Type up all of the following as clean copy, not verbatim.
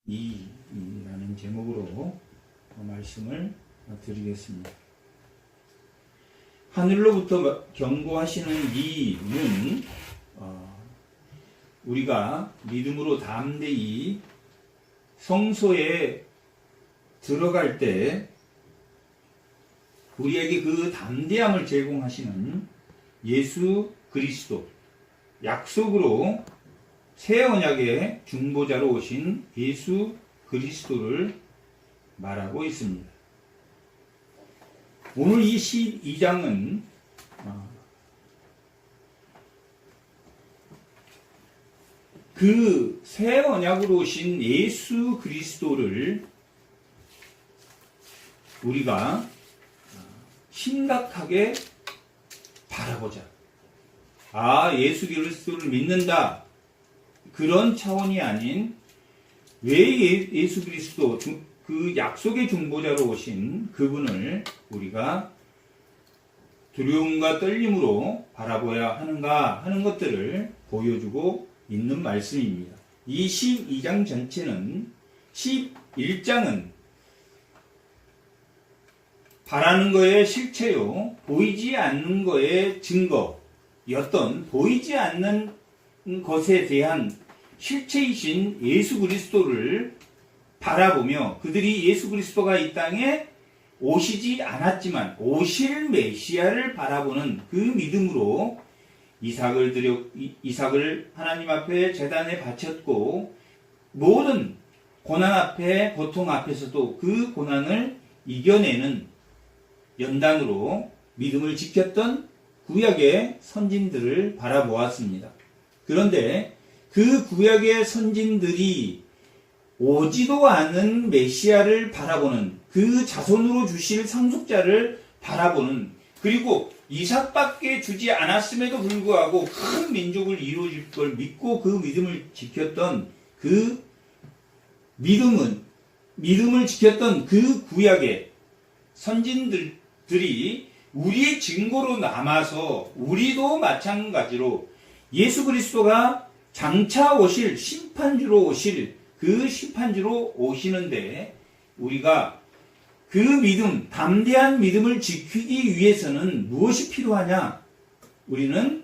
이라는 제목으로 말씀을 드리겠습니다. 하늘로부터 경고하시는 이는 우리가 믿음으로 담대히 성소에 들어갈 때 우리에게 그 담대함을 제공하시는 예수 그리스도, 약속으로 새 언약의 중보자로 오신 예수 그리스도를 말하고 있습니다. 오늘 이 12장은 그 새 언약으로 오신 예수 그리스도를 우리가 심각하게 바라보자. 예수 그리스도를 믿는다. 그런 차원이 아닌 왜 예수 그리스도 그 약속의 중보자로 오신 그분을 우리가 두려움과 떨림으로 바라보아야 하는가 하는 것들을 보여주고 있는 말씀입니다. 이 12장 전체는 11장은 바라는 거의 실체요, 보이지 않는 거의 증거였던 보이지 않는 것에 대한 실체이신 예수 그리스도를 바라보며 그들이 예수 그리스도가 이 땅에 오시지 않았지만 오실 메시아를 바라보는 그 믿음으로 이삭을 하나님 앞에 제단에 바쳤고 모든 고난 앞에 고통 앞에서도 그 고난을 이겨내는 연단으로 믿음을 지켰던 구약의 선진들을 바라보았습니다. 그런데 그 구약의 선진들이 오지도 않은 메시아를 바라보는 그 자손으로 주실 상속자를 바라보는, 그리고 이삭밖에 주지 않았음에도 불구하고 큰 민족을 이루어질 걸 믿고 그 믿음을 지켰던 그 믿음을 지켰던 그 구약의 선진들이 우리의 증거로 남아서 우리도 마찬가지로 예수 그리스도가 장차 오실 심판주로 오실 그 심판주로 오시는데 우리가 그 믿음, 담대한 믿음을 지키기 위해서는 무엇이 필요하냐? 우리는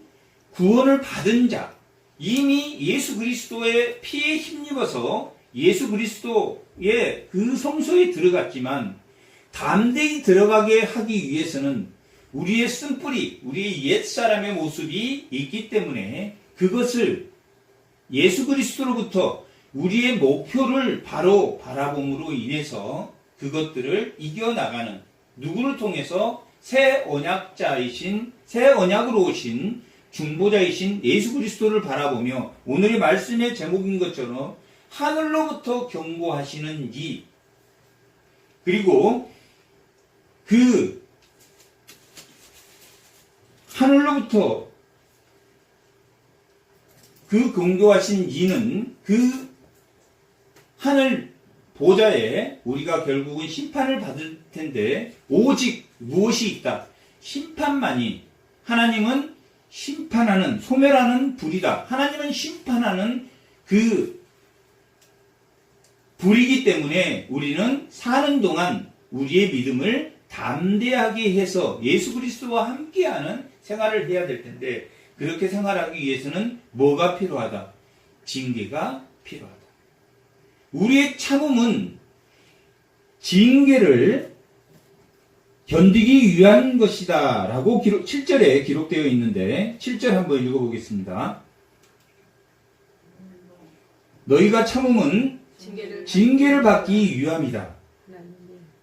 구원을 받은 자, 이미 예수 그리스도의 피에 힘입어서 예수 그리스도의 그 성소에 들어갔지만 담대히 들어가게 하기 위해서는 우리의 쓴뿌리, 우리의 옛사람의 모습이 있기 때문에 그것을 예수 그리스도로부터 우리의 목표를 바로 바라봄으로 인해서 그것들을 이겨나가는, 누구를 통해서 새 언약으로 오신 중보자이신 예수 그리스도를 바라보며 오늘의 말씀의 제목인 것처럼 하늘로부터 경고하시는 이, 그리고 그 하늘로부터 그 경고하신 이는 그 하늘 보좌에 우리가 결국은 심판을 받을 텐데 오직 무엇이 있다? 심판만이. 하나님은 심판하는, 소멸하는 불이다. 하나님은 심판하는 그 불이기 때문에 우리는 사는 동안 우리의 믿음을 담대하게 해서 예수 그리스도와 함께하는 생활을 해야 될 텐데 그렇게 생활하기 위해서는 뭐가 필요하다? 징계가 필요하다. 우리의 참음은 징계를 견디기 위한 것이다 라고 7절에 기록되어 있는데 7절 한번 읽어보겠습니다. 너희가 참음은 징계를 받기 위함이다.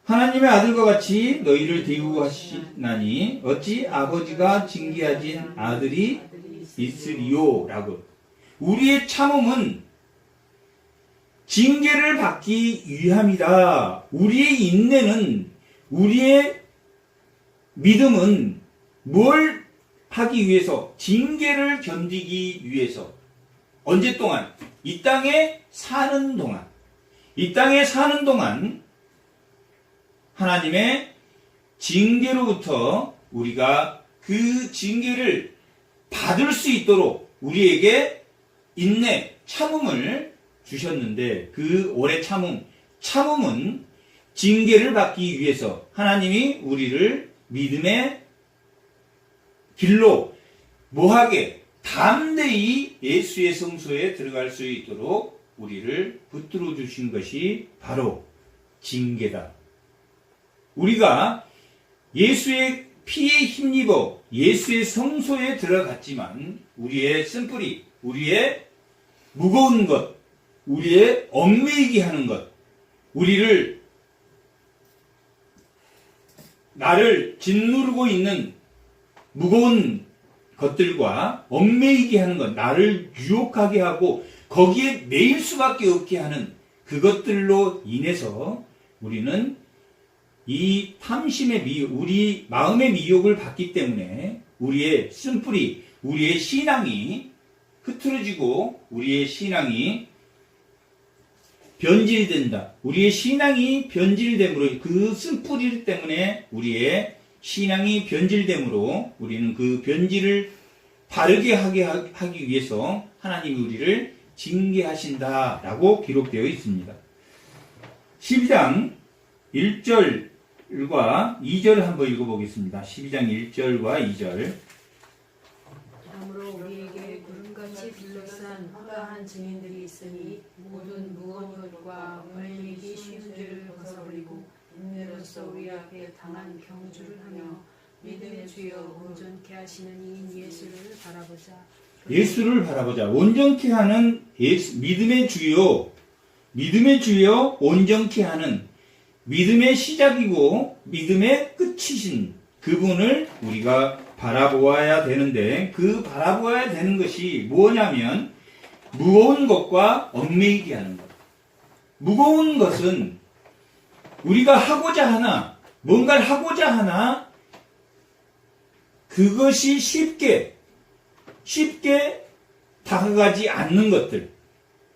하나님의 아들과 같이 너희를 대우하시나니 어찌 아버지가 징계하신 아들이 있으리요 라고. 우리의 참음은 징계를 받기 위함이다. 우리의 인내는, 우리의 믿음은 뭘 하기 위해서? 징계를 견디기 위해서. 언제 동안? 이 땅에 사는 동안. 이 땅에 사는 동안 하나님의 징계로부터 우리가 그 징계를 받을 수 있도록 우리에게 인내, 참음을 주셨는데 그 오래 참음은 징계를 받기 위해서 하나님이 우리를 믿음의 길로 뭐하게 담대히 예수의 성소에 들어갈 수 있도록 우리를 붙들어 주신 것이 바로 징계다. 우리가 예수의 피에 힘입어 예수의 성소에 들어갔지만 우리의 쓴뿌리, 우리의 무거운 것, 우리의 얽매이게 하는 것, 나를 짓누르고 있는 무거운 것들과 얽매이게 하는 것, 나를 유혹하게 하고 거기에 매일 수밖에 없게 하는 그것들로 인해서 우리는 이 탐심의 우리 마음의 미혹을 받기 때문에 우리의 쓴뿌리, 우리의 신앙이 흐트러지고 우리의 신앙이 변질된다. 우리의 신앙이 변질됨으로 그 쓴뿌리 때문에 우리의 신앙이 변질됨으로 우리는 그 변질을 바르게 하기 위해서 하나님이 우리를 징계하신다라고 기록되어 있습니다. 12장 1절과 2절을 한번 읽어보겠습니다. 12장 1절과 2절. 그러므로 우리에게 구름같이 둘러싼 허다한 증인들이 있으니 모든 무거운 것과 벌리기 쉬운 죄를 벗어버리고 인내로서 우리 앞에 당한 경주를 하며 믿음의 주여 온전케 하시는 이인 예수를 바라보자. 온전케 하는 믿음의 주여 온전케 하는 믿음의 시작이고 믿음의 끝이신 그분을 우리가 바라보아야 되는데, 그 바라보아야 되는 것이 뭐냐면 무거운 것과 얽매이게 하는 것. 무거운 것은 우리가 뭔가를 하고자 하나 그것이 쉽게 다가가지 않는 것들.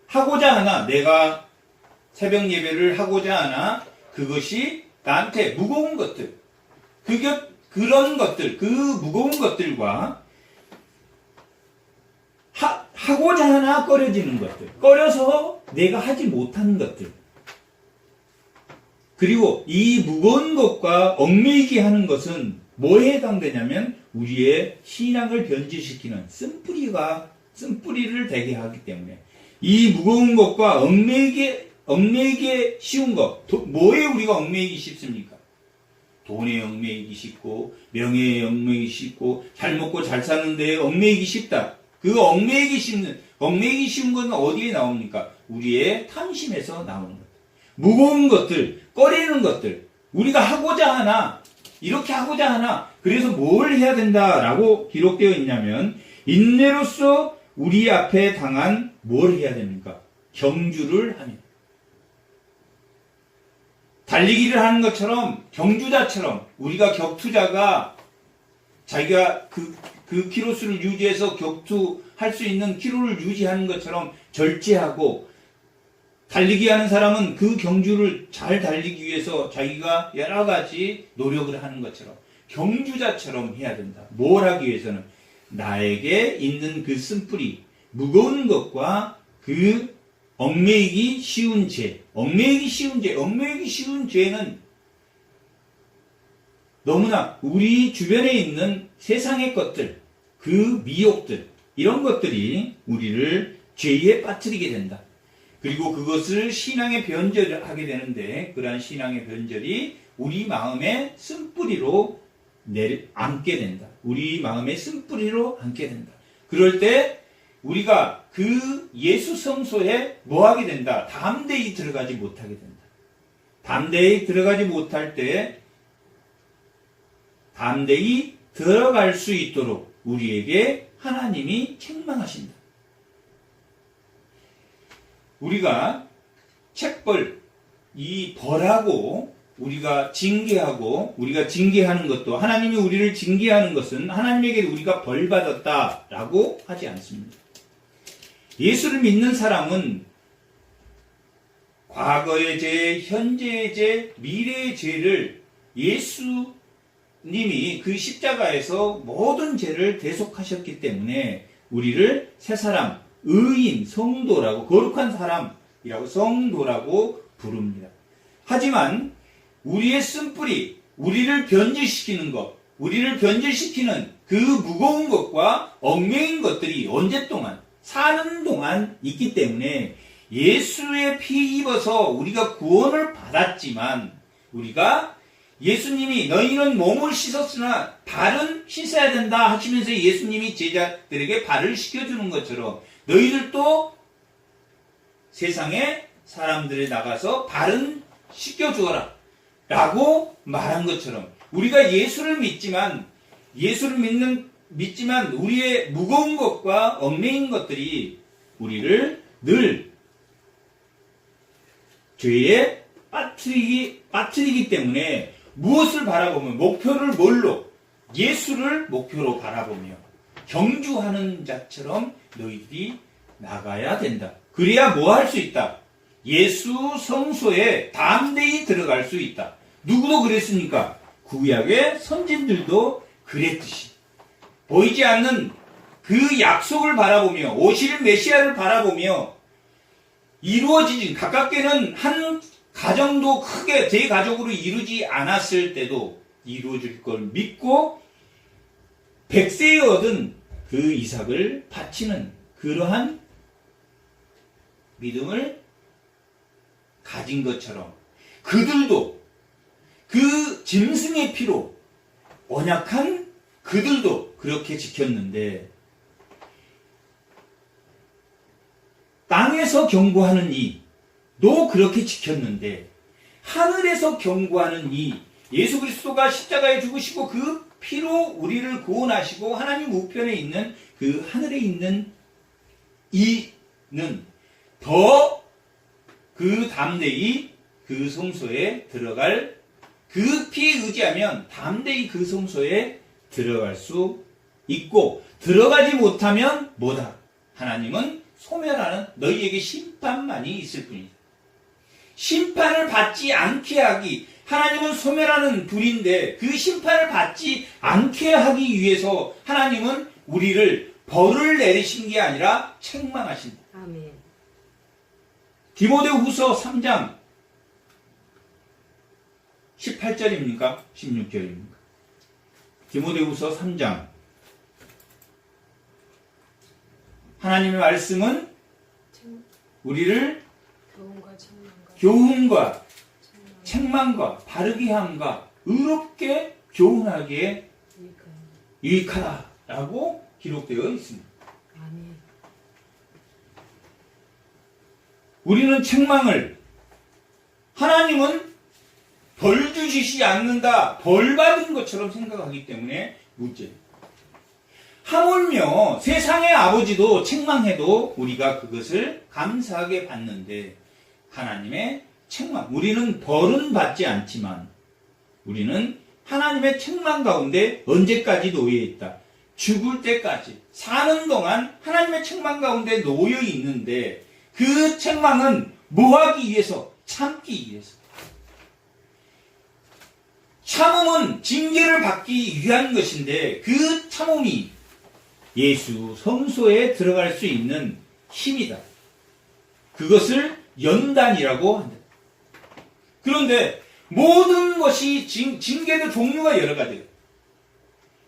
하고자 하나, 내가 새벽 예배를 하고자 하나 그것이 나한테 무거운 것들. 그런 것들, 그 무거운 것들과 하고자 하나 꺼려지는 것들. 꺼려서 내가 하지 못하는 것들. 그리고 이 무거운 것과 얽매이게 하는 것은 뭐에 해당되냐면 우리의 신앙을 변질시키는 쓴뿌리를 되게 하기 때문에 이 무거운 것과 얽매이게 쉬운 것. 뭐에 우리가 얽매이기 쉽습니까? 돈에 얽매이기 쉽고 명예에 얽매이기 쉽고 잘 먹고 잘 사는 데에 얽매이기 쉽다. 그 얽매이기 쉬운 것은 어디에 나옵니까? 우리의 탐심에서 나오는 것. 무거운 것들, 꺼리는 것들. 우리가 하고자 하나, 이렇게 하고자 하나. 그래서 뭘 해야 된다라고 기록되어 있냐면 인내로서 우리 앞에 당한 뭘 해야 됩니까? 경주를 하며. 달리기를 하는 것처럼 경주자처럼 우리가 격투자가 자기가 그 키로수를 유지해서 격투할 수 있는 키로를 유지하는 것처럼 절제하고, 달리기 하는 사람은 그 경주를 잘 달리기 위해서 자기가 여러 가지 노력을 하는 것처럼 경주자처럼 해야 된다. 뭘 하기 위해서는 나에게 있는 그 쓴뿌리, 무거운 것과 그 얽매이기 쉬운 죄는 너무나 우리 주변에 있는 세상의 것들, 그 미혹들, 이런 것들이 우리를 죄에 빠뜨리게 된다. 그리고 그것을 신앙의 변절을 하게 되는데, 그러한 신앙의 변절이 우리 마음의 쓴뿌리로 앉게 된다. 우리 마음의 쓴뿌리로 앉게 된다. 그럴 때 우리가 그 예수 성소에 뭐하게 된다? 담대히 들어가지 못하게 된다. 담대히 들어가지 못할 때 담대히 들어갈 수 있도록 우리에게 하나님이 책망하신다. 우리가 이 벌하고 우리가 징계하는 것도, 하나님이 우리를 징계하는 것은 하나님에게 우리가 벌 받았다라고 하지 않습니다. 예수를 믿는 사람은 과거의 죄, 현재의 죄, 미래의 죄를 예수님이 그 십자가에서 모든 죄를 대속하셨기 때문에 우리를 새 사람, 의인, 성도라고, 거룩한 사람, 쓴뿌리이라고 성도라고 부릅니다. 하지만 우리의 쓴뿌리, 우리를 변질시키는 것, 우리를 변질시키는 그 무거운 것과 얽매인 것들이 언제 동안, 사는 동안 있기 때문에 예수의 피 입어서 우리가 구원을 받았지만 우리가 예수님이 너희는 몸을 씻었으나 발은 씻어야 된다 하시면서 예수님이 제자들에게 발을 씻겨주는 것처럼 너희들도 세상에 사람들에 나가서 발은 씻겨주어라 라고 말한 것처럼 우리가 예수를 믿지만 우리의 무거운 것과 얽매인 것들이 우리를 늘 죄에 빠뜨리기 때문에 무엇을 바라보면 목표를 뭘로? 예수를 목표로 바라보며 경주하는 자처럼 너희들이 나가야 된다. 그래야 뭐 할 수 있다? 예수 성소에 담대히 들어갈 수 있다. 누구도 그랬습니까? 구약의 선진들도 그랬듯이 보이지 않는 그 약속을 바라보며 오실 메시아를 바라보며 이루어지진 가깝게는 한 가정도 크게 대가족으로 이루지 않았을 때도 이루어질 걸 믿고 100세에 얻은 그 이삭을 바치는 그러한 믿음을 가진 것처럼 그들도 그 짐승의 피로 언약한 그들도 그렇게 지켰는데 땅에서 경고하는 이도 그렇게 지켰는데 하늘에서 경고하는 이 예수 그리스도가 십자가에 죽으시고 그 피로 우리를 구원하시고 하나님 우편에 있는 그 하늘에 있는 이는 더 그 담대히 그 성소에 들어갈 그 피에 의지하면 담대히 그 성소에 들어갈 수 있고 들어가지 못하면 뭐다? 하나님은 소멸하는 너희에게 심판만이 있을 뿐이다. 심판을 받지 않게 하기 하나님은 소멸하는 불인데 그 심판을 받지 않게 하기 위해서 하나님은 우리를 벌을 내리신 게 아니라 책망하신다. 아멘. 디모데후서 3장 18절입니까? 16절입니까? 디모데후서 3장 하나님의 말씀은 우리를 교훈과 책망과 바르게 함과 의롭게 교훈하기에 유익하다라고 기록되어 있습니다. 아멘. 우리는 책망을 하나님은 벌 주시지 않는다, 벌 받은 것처럼 생각하기 때문에 문제. 하물며 세상의 아버지도 책망해도 우리가 그것을 감사하게 받는데 하나님의 책망, 우리는 벌은 받지 않지만 우리는 하나님의 책망 가운데 언제까지 놓여 있다. 죽을 때까지 사는 동안 하나님의 책망 가운데 놓여 있는데 그 책망은 뭐 하기 위해서? 참기 위해서. 참음은 징계를 받기 위한 것인데 그 참음이 예수 성소에 들어갈 수 있는 힘이다. 그것을 연단이라고 한다. 그런데 모든 것이 징계도 종류가 여러 가지다.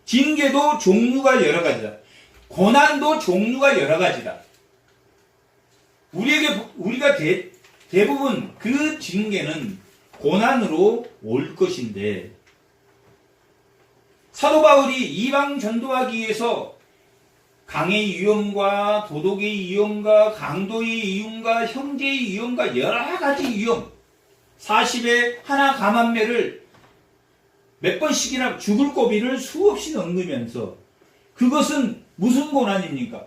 징계도 종류가 여러 가지다. 고난도 종류가 여러 가지다. 우리가 대부분 그 징계는 고난으로 올 것인데 사도 바울이 이방 전도하기 위해서 강의 위험과 도덕의 위험과 강도의 위험과 형제의 위험과 여러 가지 위험 40에 하나 감한매를 몇 번씩이나 죽을 고비를 수없이 넘기면서 그것은 무슨 고난입니까?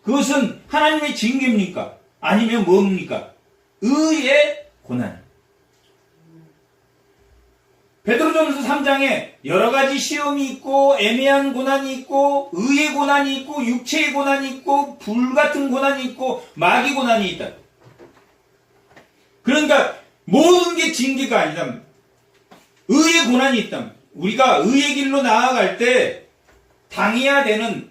그것은 하나님의 징계입니까? 아니면 뭡니까? 의의 고난. 베드로전서 3장에 여러 가지 시험이 있고 애매한 고난이 있고 의의 고난이 있고 육체의 고난이 있고 불같은 고난이 있고 마귀 고난이 있다. 그러니까 모든 게 징계가 아니다. 의의 고난이 있다. 우리가 의의 길로 나아갈 때 당해야 되는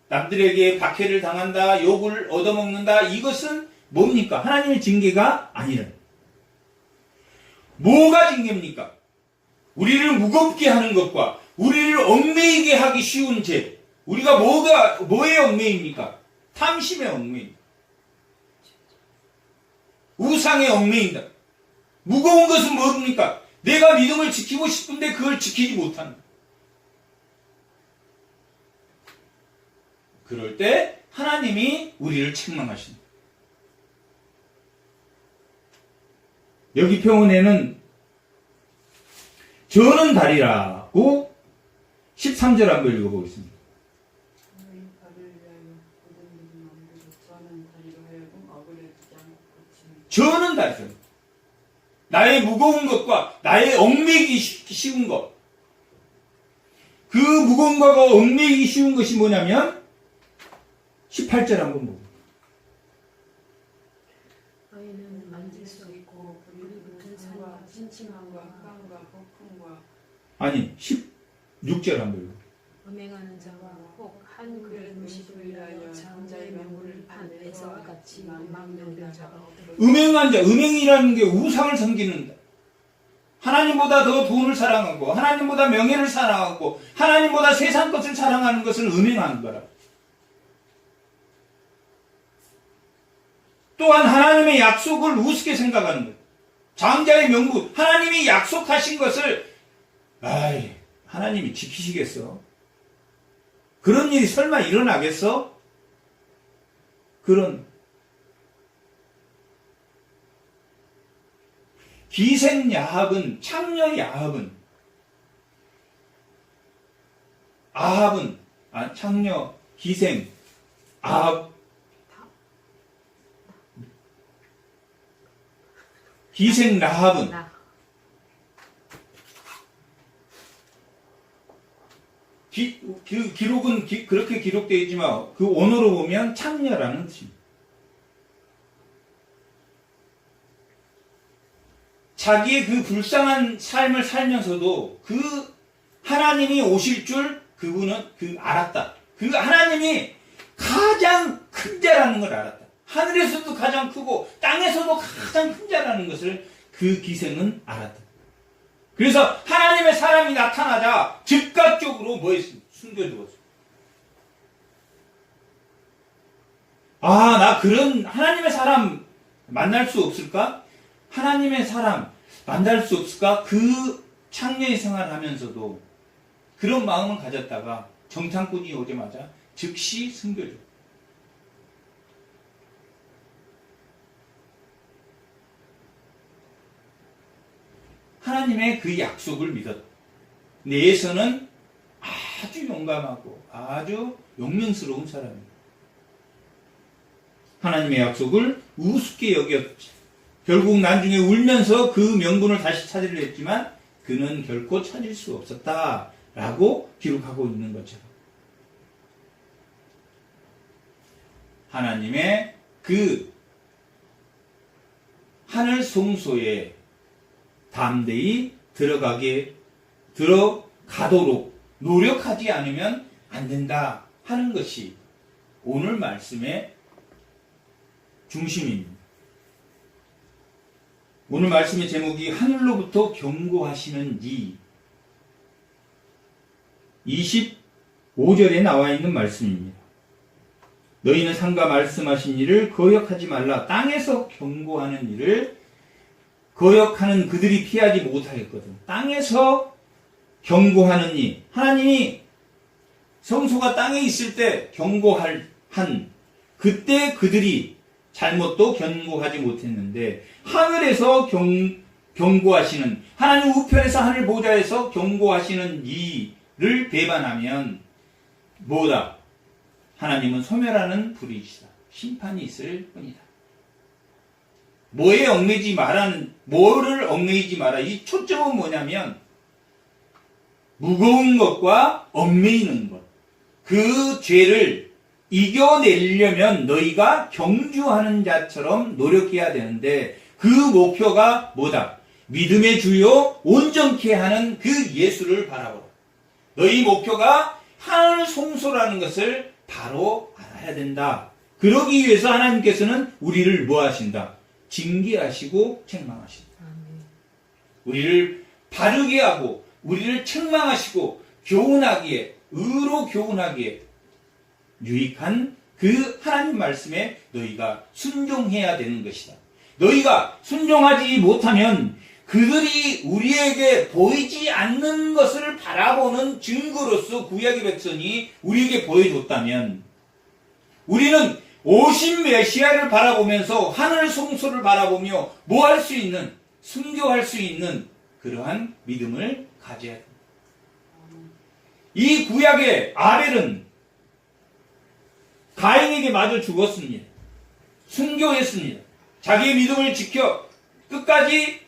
남들에게 박해를 당한다, 욕을 얻어먹는다. 이것은 뭡니까? 하나님의 징계가 아니라. 뭐가 징계입니까? 우리를 무겁게 하는 것과 우리를 얽매이게 하기 쉬운 죄. 우리가 뭐에 얽매입니까? 탐심에 얽매입니다. 우상에 얽매인다. 무거운 것은 뭡니까? 내가 믿음을 지키고 싶은데 그걸 지키지 못한다. 그럴 때 하나님이 우리를 책망하신다. 여기 표현에는 저는 다리라고 13절 한번 읽어보겠습니다. 저는 다리죠. 나의 무거운 것과 나의 얽매이기 쉬운 것. 그 무거운 것과 얽매이기 쉬운 것이 뭐냐면 18절 한번 보고. 너희는 만질 수 있고 우리 붙은 산과 침침함과 흑암과 폭풍과 아니 16절 한번 읽어. 음행하는 자와 혹 한 그릇 음식을 위하여 장자의 명분을 판 에서와 같이 망명된 자가 없도록. 음행한 자, 음행이라는 게 우상을 섬기는 자. 하나님보다 더 돈을 사랑하고 하나님보다 명예를 사랑하고 하나님보다 세상 것을 사랑하는 것을 음행하는 거라. 또한 하나님의 약속을 우습게 생각하는 거예요. 장자의 명분, 하나님이 약속하신 것을 하나님이 지키시겠어? 그런 일이 설마 일어나겠어? 그런 기생 야합은, 창녀 야합은, 창녀, 기생, 아합, 기생 라합은 그 기록은 그렇게 기록되어 있지만 그 원어로 보면 창녀라는 뜻입니다. 자기의 그 불쌍한 삶을 살면서도 그 하나님이 오실 줄 그분은 알았다. 그 하나님이 가장 큰 자라는 걸 알았다. 하늘에서도 가장 크고 땅에서도 가장 큰 자라는 것을 그 기생은 알았다. 그래서 하나님의 사람이 나타나자 즉각적으로 뭐 했습니까? 숨겨두었습니다. 나 그런 하나님의 사람 만날 수 없을까? 하나님의 사람 만날 수 없을까? 그 창녀의 생활을 하면서도 그런 마음을 가졌다가 정탐꾼이 오자마자 즉시 숨겨줘. 하나님의 그 약속을 믿었다. 내에서는 아주 용감하고 아주 용맹스러운 사람입니다. 하나님의 약속을 우습게 여겼지. 결국 나중에 울면서 그 명분을 다시 찾으려 했지만 그는 결코 찾을 수 없었다라고 기록하고 있는 것처럼 하나님의 그 하늘 성소에 담대히 들어가도록 노력하지 않으면 안 된다 하는 것이 오늘 말씀의 중심입니다. 오늘 말씀의 제목이 하늘로부터 경고하시는 이 25절에 나와 있는 말씀입니다. 너희는 상과 말씀하신 일을 거역하지 말라. 땅에서 경고하는 일을 거역하는 그들이 피하지 못하겠거든. 땅에서 경고하는 일. 하나님이 성소가 땅에 있을 때 경고한 그때 그들이 잘못도 경고하지 못했는데 하늘에서 경고하시는 하나님 우편에서 하늘 보좌에서 경고하시는 이를 배반하면 뭐다? 하나님은 소멸하는 불이시다. 심판이 있을 뿐이다. 뭐를 얽매이지 마라. 이 초점은 뭐냐면 무거운 것과 얽매이는 것. 그 죄를 이겨내려면 너희가 경주하는 자처럼 노력해야 되는데 그 목표가 뭐다? 믿음의 주요 온전케 하는 그 예수를 바라보라. 너희 목표가 하늘 성소라는 것을 바로 알아야 된다. 그러기 위해서 하나님께서는 우리를 뭐 하신다? 징계하시고 책망하신다. 우리를 바르게 하고 우리를 책망하시고 교훈하기에, 의로 교훈하기에 유익한 그 하나님 말씀에 너희가 순종해야 되는 것이다. 너희가 순종하지 못하면 그들이 우리에게 보이지 않는 것을 바라보는 증거로서 구약의 백성이 우리에게 보여줬다면 우리는 오신 메시아를 바라보면서 하늘 성소를 바라보며 뭐 할 수 있는, 순교할 수 있는 그러한 믿음을 가져야 됩니다. 이 구약의 아벨은 가인에게 맞아 죽었습니다. 순교했습니다. 자기의 믿음을 지켜 끝까지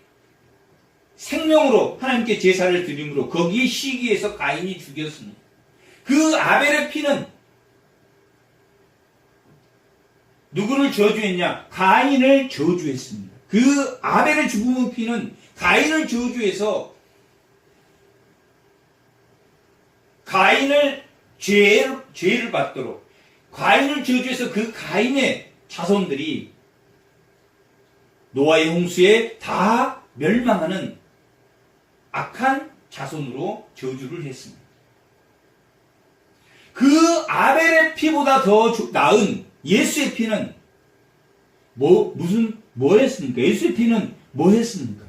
생명으로 하나님께 제사를 드림으로 거기 시기에서 가인이 죽였습니다. 그 아벨의 피는 누구를 저주했냐? 가인을 저주했습니다. 그 아벨의 죽음의 피는 가인을 저주해서 가인을 죄를 받도록 가인을 저주해서 그 가인의 자손들이 노아의 홍수에 다 멸망하는 악한 자손으로 저주를 했습니다. 그 아벨의 피보다 더 나은 예수의 피는 뭐 했습니까? 예수의 피는 뭐 했습니까?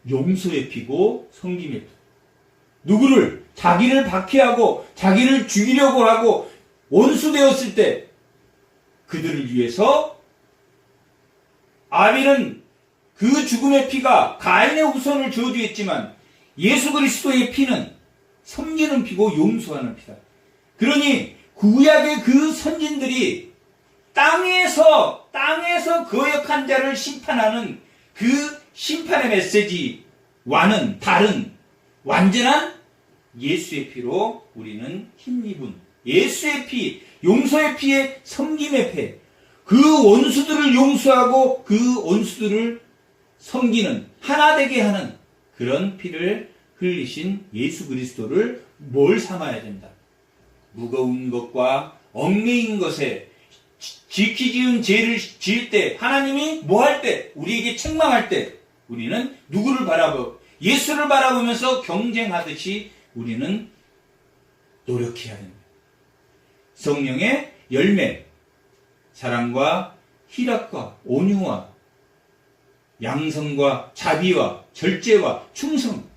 용서의 피고 섬김의 피. 누구를 자기를 박해하고 자기를 죽이려고 하고 원수되었을 때 그들을 위해서 아벨은 그 죽음의 피가 가인의 후손을 저주했지만 예수 그리스도의 피는 섬기는 피고 용서하는 피다. 그러니 구약의 그 선진들이 땅에서 거역한 자를 심판하는 그 심판의 메시지와는 다른 완전한 예수의 피로 우리는 힘입은 예수의 피, 용서의 피에 섬김의 피, 그 원수들을 용서하고 그 원수들을 섬기는 하나 되게 하는 그런 피를 흘리신 예수 그리스도를 뭘 삼아야 된다? 무거운 것과 얽매인 것에 지키지은 죄를 지을 때 하나님이 뭐 할 때 우리에게 책망할 때 우리는 누구를 바라보 예수를 바라보면서 경쟁하듯이 우리는 노력해야 됩니다. 성령의 열매, 사랑과 희락과 온유와 양성과 자비와 절제와 충성,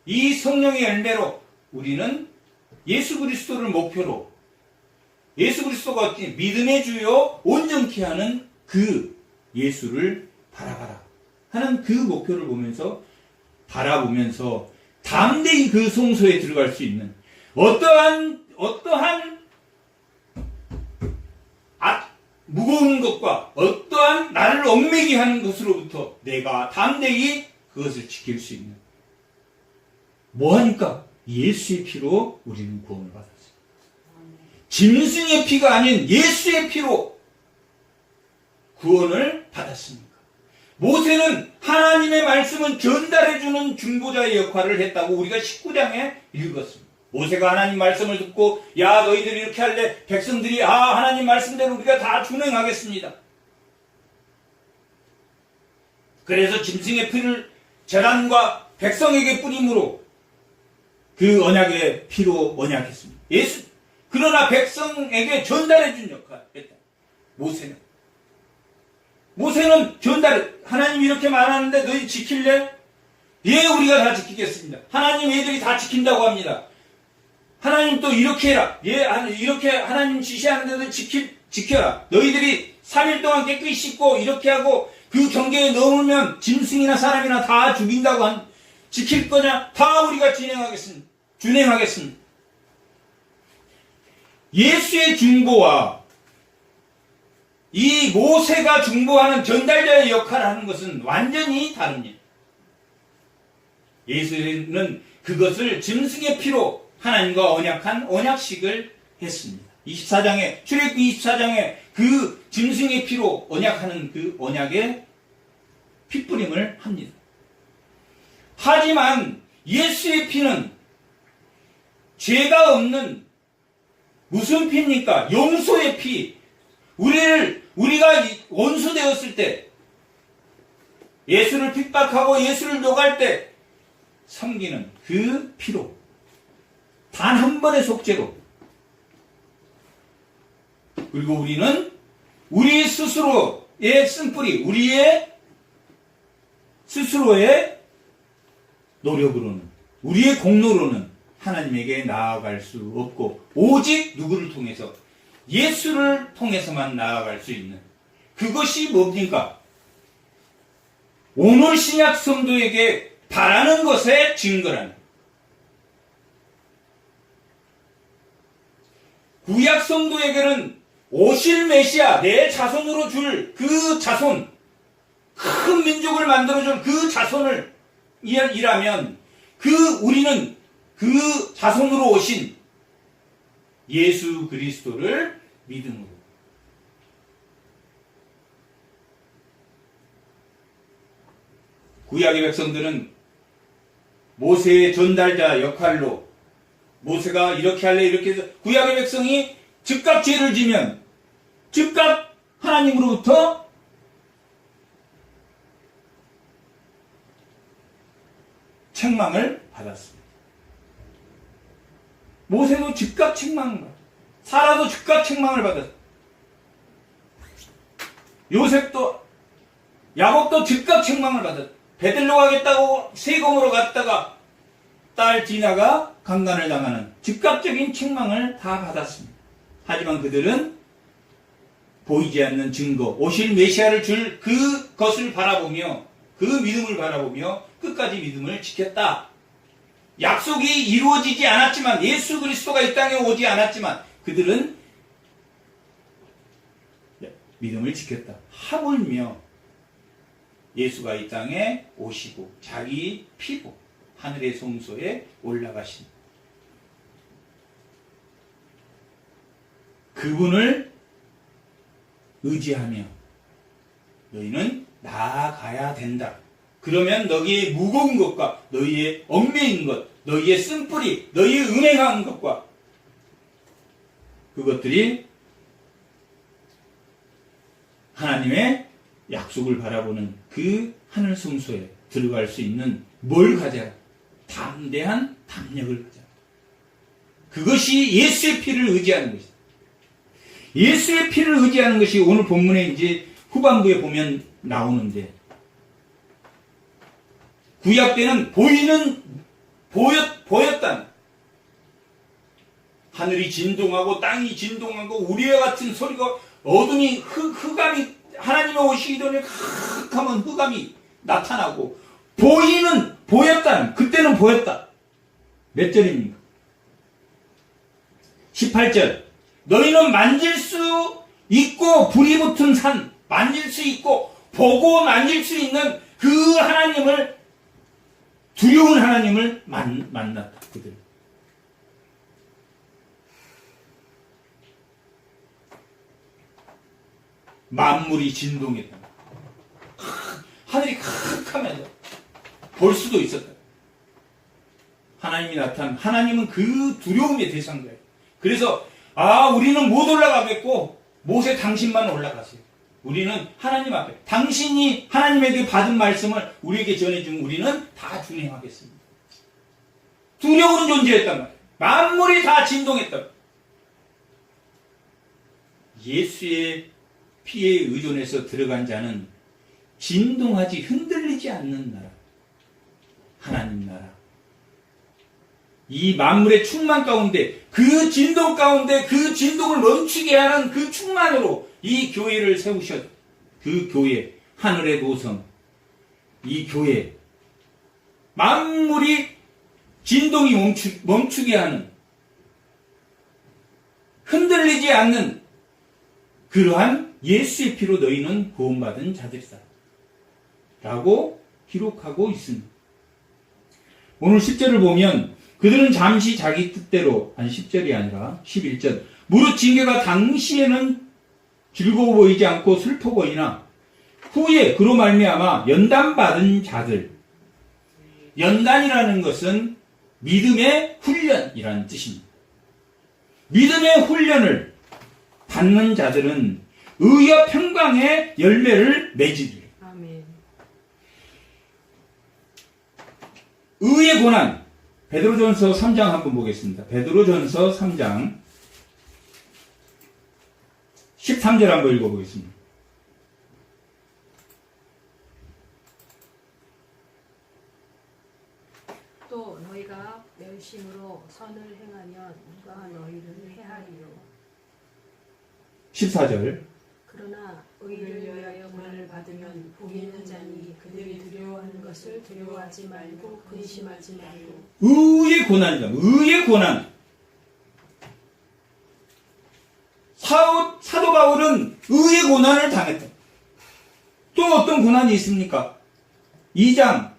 이 성령의 열매로 우리는 예수 그리스도를 목표로 예수 그리스도가 어떤 믿음의 주요 온전케 하는 그 예수를 바라봐라 하는 그 목표를 바라보면서 담대히 그 성소에 들어갈 수 있는 어떠한 무거운 것과 어떠한 나를 얽매게 하는 것으로부터 내가 담대히 그것을 지킬 수 있는 뭐하니까? 예수의 피로 우리는 구원을 받았어요. 짐승의 피가 아닌 예수의 피로 구원을 받았습니까? 모세는 하나님의 말씀을 전달해주는 중보자의 역할을 했다고 우리가 19장에 읽었습니다. 모세가 하나님 말씀을 듣고 야 너희들이 이렇게 할래? 백성들이 하나님 말씀대로 우리가 다 준행하겠습니다. 그래서 짐승의 피를 제단과 백성에게 뿌림으로 그 언약의 피로 언약했습니다. 그러나 백성에게 전달해준 역할을 했다. 모세는 하나님이 이렇게 말하는데 너희 지킬래? 예, 우리가 다 지키겠습니다. 하나님 애들이 다 지킨다고 합니다. 하나님 또 이렇게 해라. 예, 이렇게 하나님 지시하는데도 지켜라. 너희들이 3일 동안 깨끗이 씻고 이렇게 하고 그 경계에 넘으면 짐승이나 사람이나 다 죽인다고 지킬 거냐? 다 우리가 준행하겠습니다. 예수의 중보와 이 모세가 중보하는 전달자의 역할을 하는 것은 완전히 다릅니다. 예수는 그것을 짐승의 피로 하나님과 언약한 언약식을 했습니다. 출애굽기 24장에 그 짐승의 피로 언약하는 그 언약의 핏부림을 합니다. 하지만 예수의 피는 죄가 없는 무슨 피입니까? 용서의 피. 우리가 원수 되었을 때, 예수를 핍박하고 예수를 욕할 때 섬기는 그 피로, 단 한 번의 속죄로. 그리고 우리는 우리 스스로의 쓴뿌리, 우리의 스스로의 노력으로는, 우리의 공로로는 하나님에게 나아갈 수 없고, 오직 누구를 통해서? 예수를 통해서만 나아갈 수 있는, 그것이 뭡니까? 오늘 신약 성도에게 바라는 것의 증거라는, 구약 성도에게는 오실 메시아, 내 자손으로 줄 그 자손, 큰 민족을 만들어줄 그 자손을 이라면, 우리는 그 자손으로 오신 예수 그리스도를 믿음으로, 구약의 백성들은 모세의 전달자 역할로, 모세가 이렇게 할래 이렇게 해서 구약의 백성이 즉각 죄를 지면 즉각 하나님으로부터 책망을 받았습니다. 모세도 즉각 책망을 받았어요. 사라도 즉각 책망을 받았어요. 요셉도, 야곱도 즉각 책망을 받았어요. 베들로 가겠다고 세금으로 갔다가 딸 디나가 강간을 당하는 즉각적인 책망을 다 받았습니다. 하지만 그들은 보이지 않는 증거, 오실 메시아를 줄 그것을 바라보며, 그 믿음을 바라보며 끝까지 믿음을 지켰다. 약속이 이루어지지 않았지만, 예수 그리스도가 이 땅에 오지 않았지만 그들은 믿음을 지켰다. 하물며 예수가 이 땅에 오시고 자기 피로 하늘의 성소에 올라가신 그분을 의지하며 너희는 나아가야 된다. 그러면 너희의 무거운 것과 너희의 얽매인 것, 너희의 쓴뿌리, 너희의 음행한 것과 그것들이 하나님의 약속을 바라보는 그 하늘 성소에 들어갈 수 있는 뭘 가져라? 담대한 담력을 가져라. 그것이 예수의 피를 의지하는 것이다. 예수의 피를 의지하는 것이 오늘 본문에 이제 후반부에 보면 나오는데, 구약 때는 보였단, 하늘이 진동하고 땅이 진동하고 우리와 같은 소리가, 어둠이 흑암이 하나님이 오시기 전에 하면 흑암이 나타나고, 보였다는, 그때는 보였다. 몇 절입니까? 18절. 너희는 만질 수 있고 불이 붙은 산, 만질 수 있고 보고 만질 수 있는 그 하나님을, 두려운 하나님을 만났다. 그들. 만물이 진동했다. 하늘이 칵하면서 볼 수도 있었다. 하나님이 나타난, 하나님은 그 두려움의 대상자예요. 그래서 우리는 못 올라가겠고 모세 당신만 올라가세요. 우리는 하나님 앞에, 당신이 하나님에게 받은 말씀을 우리에게 전해주면 우리는 다 준행하겠습니다. 두려운 존재였단 말이에요. 만물이 다 진동했다. 예수의 피에 의존해서 들어간 자는 진동하지, 흔들리지 않는 나라, 하나님 나라. 이 만물의 충만 가운데, 그 진동 가운데 그 진동을 멈추게 하는 그 충만으로 이 교회를 세우셨. 그 교회, 하늘의 도성, 이 교회, 만물이 진동이 멈추게 하는, 흔들리지 않는 그러한 예수의 피로 너희는 구원받은 자들이다 라고 기록하고 있습니다. 오늘 10절을 보면, 그들은 잠시 자기 뜻대로, 아니 10절이 아니라 11절, 무릇 징계가 당시에는 즐거워 보이지 않고 슬퍼 보이나 후에 그로 말미암아 연단받은 자들. 연단이라는 것은 믿음의 훈련이라는 뜻입니다. 믿음의 훈련을 받는 자들은 의와 평강의 열매를 맺으리라. 아멘. 의의 고난. 베드로전서 3장 한번 보겠습니다. 베드로전서 3장 13절 한번 읽어보겠습니다. 또 너희가 멸심으로 선을 행하면 누가 너희를 해하리요. 14절. 그러나 의를 위하여 고난을 받으면 복이 있는 자니 그들이 두려워하는 것을 두려워하지 말고 근심하지 말고. 의의 고난이다. 의의 고난. 사도 바울은 의의 고난을 당했다. 또 어떤 고난이 있습니까? 2장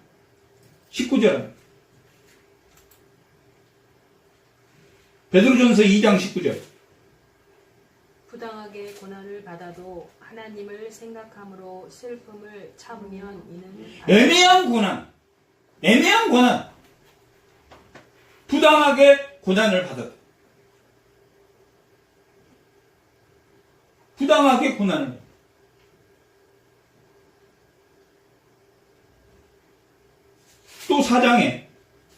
19절. 베드로전서 2장 19절. 부당하게 고난을 받아도 하나님을 생각함으로 슬픔을 참으면 이는 애매한 고난. 애매한 고난. 부당하게 고난을 받았다. 부당하게 고난을. 또 4장에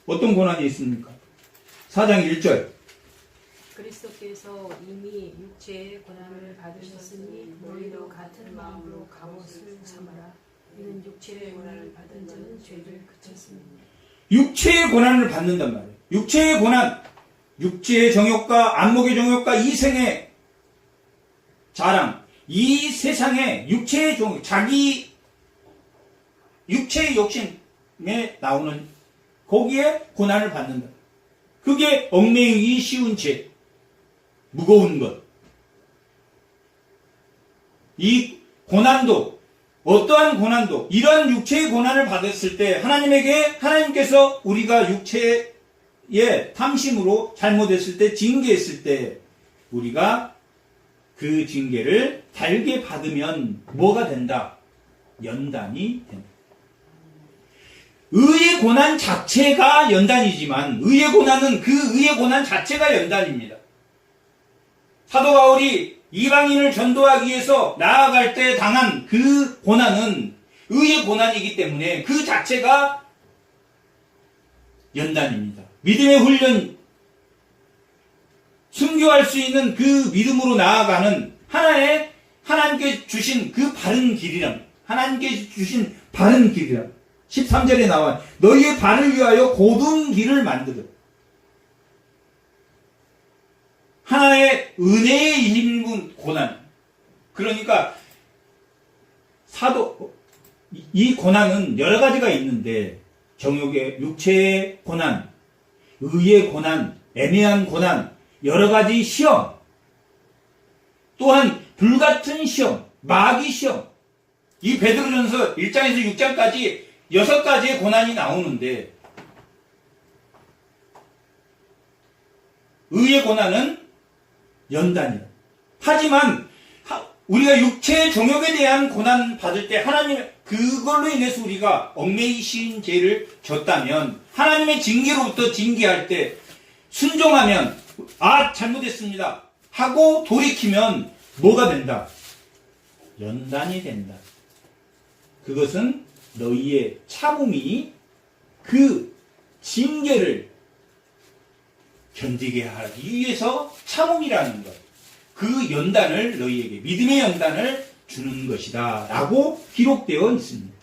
어떤 고난이 있습니까? 4장 1절. 그리스도께서 이미 육체의 고난을 받으셨으니 너희도 같은 마음으로 갑옷을 삼아라. 이는 육체의 고난을 받은 자는 죄를 그쳤습니다. 육체의 고난을 받는단 말이에요. 육체의 고난. 육체의 정욕과 안목의 정욕과 이생의 자랑. 이 세상의 육체의 정욕, 자기 육체의 욕심에 나오는 거기에 고난을 받는다. 그게 얽매이기 쉬운 죄. 무거운 것. 이 고난도, 어떠한 고난도, 이러한 육체의 고난을 받았을 때 하나님께서 우리가 육체의 탐심으로 잘못했을 때, 징계했을 때, 우리가 그 징계를 달게 받으면 뭐가 된다? 연단이 된다. 의의 고난 자체가 연단이지만, 의의 고난은 그 의의 고난 자체가 연단입니다. 사도 바울이 이방인을 전도하기 위해서 나아갈 때 당한 그 고난은 의의 고난이기 때문에 그 자체가 연단입니다. 믿음의 훈련, 순교할 수 있는 그 믿음으로 나아가는 하나님께 주신 그 바른 길이란, 하나님께 주신 바른 길이란. 13절에 나와 너희의 발을 위하여 고든 길을 만들어. 하나의 은혜에 힘입은 고난. 그러니까 이 고난은 여러 가지가 있는데 정욕의 육체의 고난, 의의 고난, 애매한 고난, 여러 가지 시험, 또한 불같은 시험, 마귀 시험. 이 베드로전서 1장에서 6장까지 6가지의 고난이 나오는데 의의 고난은 연단이다. 하지만 우리가 육체의 정욕에 대한 고난 받을 때 하나님 그걸로 인해서 우리가 얽매이신 죄를 졌다면 하나님의 징계로부터 징계할 때 순종하면 잘못했습니다 하고 돌이키면 뭐가 된다? 연단이 된다. 그것은 너희의 참음이 그 징계를 견디게 하기 위해서 참음이라는 것. 그 연단을 너희에게 믿음의 연단을 주는 것이다 라고 기록되어 있습니다.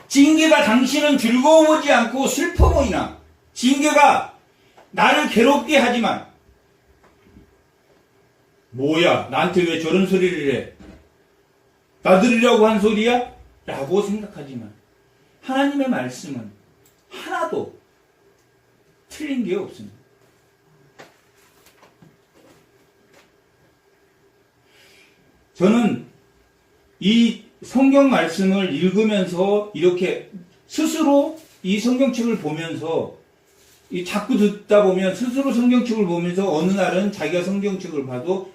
징계가 당신은 즐거워하지 않고 슬퍼 보이나 징계가 나를 괴롭게 하지만 뭐야 나한테 왜 저런 소리를 해? 나 들으려고 한 소리야? 라고 생각하지만 하나님의 말씀은 하나도 틀린 게 없습니다. 저는 이 성경 말씀을 읽으면서 이렇게 스스로 이 성경책을 보면서 자꾸 듣다 보면 스스로 성경책을 보면서 어느 날은 자기가 성경책을 봐도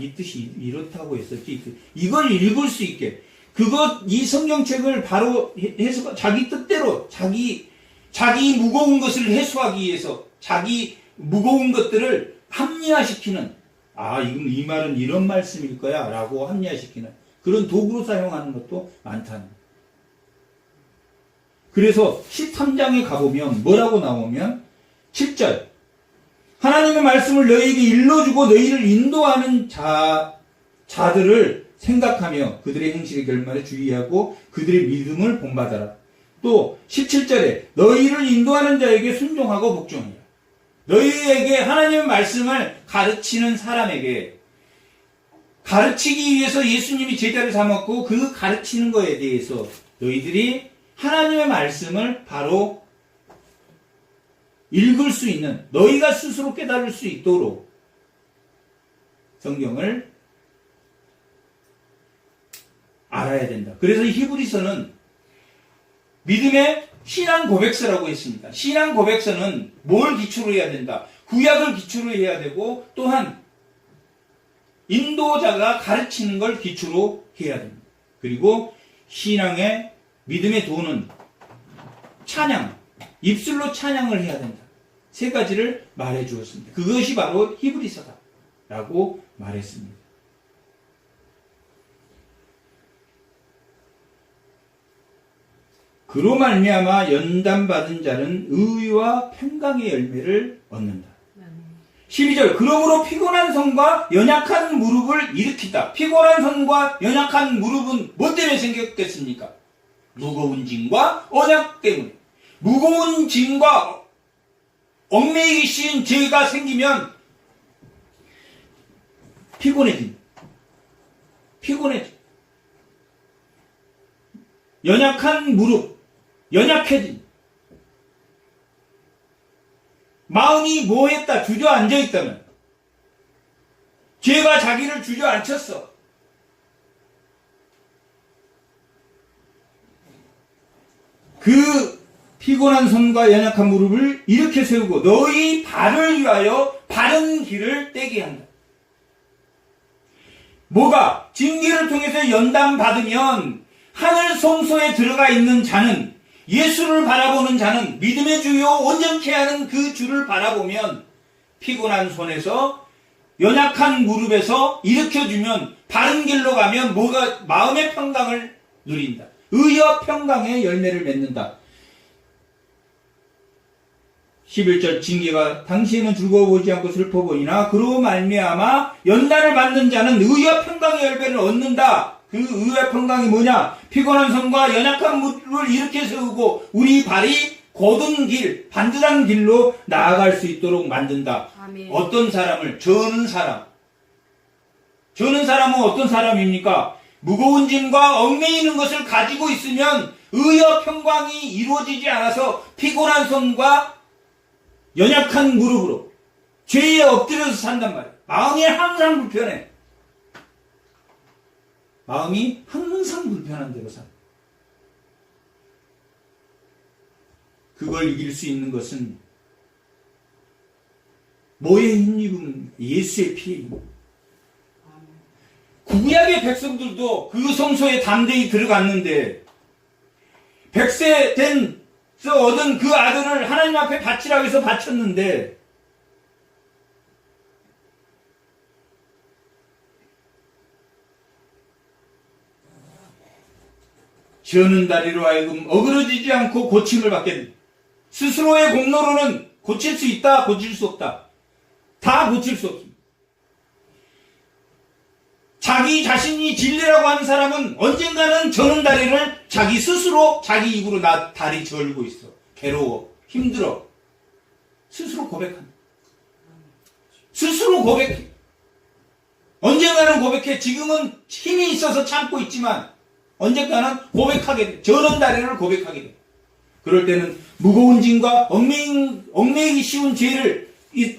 이 뜻이 이렇다고 했었지. 이걸 읽을 수 있게 이 성경책을 바로 해석 자기 뜻대로 자기 무거운 것을 해소하기 위해서 자기 무거운 것들을 합리화시키는, 이 말은 이런 말씀일 거야 라고 합리화시키는 그런 도구로 사용하는 것도 많다는 거예요. 그래서 13장에 가보면 뭐라고 나오면 7절, 하나님의 말씀을 너희에게 일러주고 너희를 인도하는 자들을 생각하며 그들의 행실의 결말에 주의하고 그들의 믿음을 본받아라. 또 17절에 너희를 인도하는 자에게 순종하고 복종하라. 너희에게 하나님의 말씀을 가르치는 사람에게, 가르치기 위해서 예수님이 제자를 삼았고 그 가르치는 거에 대해서 너희들이 하나님의 말씀을 바로 읽을 수 있는, 너희가 스스로 깨달을 수 있도록 성경을 알아야 된다. 그래서 히브리서는 믿음의 신앙 고백서라고 했습니다. 신앙 고백서는 뭘 기초로 해야 된다? 구약을 기초로 해야 되고, 또한 인도자가 가르치는 걸 기초로 해야 됩니다. 그리고 신앙의 믿음의 도는 찬양, 입술로 찬양을 해야 된다. 세 가지를 말해 주었습니다. 그것이 바로 히브리서다 라고 말했습니다. 그로 말미암아 연단받은 자는 의와 평강의 열매를 얻는다. 12절, 그러므로 피곤한 손과 연약한 무릎을 일으키다. 피곤한 손과 연약한 무릎은 뭐 때문에 생겼겠습니까? 무거운 짐과 언약 때문에. 무거운 짐과 얽매이기 쉬운 죄가 생기면 피곤해짐. 연약한 무릎, 연약해짐. 마음이 뭐했다, 주저앉아 있다면, 죄가 자기를 주저앉혔어. 그 피곤한 손과 연약한 무릎을 이렇게 세우고 너희 발을 위하여 바른 길을 떼게 한다. 뭐가? 징계를 통해서 연단받으면 하늘 성소에 들어가 있는 자는, 예수를 바라보는 자는, 믿음의 주요 온전케 하는 그 주를 바라보면 피곤한 손에서 연약한 무릎에서 일으켜주면 바른 길로 가면 뭐가? 마음의 평강을 누린다. 의와 평강의 열매를 맺는다. 11절, 징계가 당시에는 즐거워 보이지 않고 슬퍼 보이나 그로 말미암아 연단을 받는 자는 의와 평강의 열매를 얻는다. 그 의와 평강이 뭐냐? 피곤한 손과 연약한 무릎을 이렇게 세우고 우리 발이 곧은 길, 반듯한 길로 나아갈 수 있도록 만든다. 아멘. 어떤 사람을? 저는 사람. 저는 사람은 어떤 사람입니까? 무거운 짐과 얽매이는 것을 가지고 있으면 의와 평강이 이루어지지 않아서 피곤한 손과 연약한 무릎으로 죄에 엎드려서 산단 말이에요. 마음이 항상 불편해. 마음이 항상 불편한 대로 산다. 그걸 이길 수 있는 것은 뭐에 힘입은? 예수의 피입니다. 구약의 백성들도 그 성소에 담대히 들어갔는데 100세 된서 얻은 그 아들을 하나님 앞에 바치라고 해서 바쳤는데 저는 다리로 하여금 어그러지지 않고 고침을 받게 됩니다. 스스로의 공로로는 고칠 수 있다, 고칠 수 없다. 다 고칠 수 없습니다. 자기 자신이 진리라고 하는 사람은 언젠가는 저는 다리를 자기 스스로 자기 입으로 나 다리 절고 있어. 괴로워, 힘들어. 스스로 고백한다. 스스로 고백해. 언젠가는 고백해. 지금은 힘이 있어서 참고 있지만 언젠가는 고백하게 돼. 저는 다리를 고백하게 돼. 그럴 때는 무거운 짐과 얽매이기 쉬운 죄를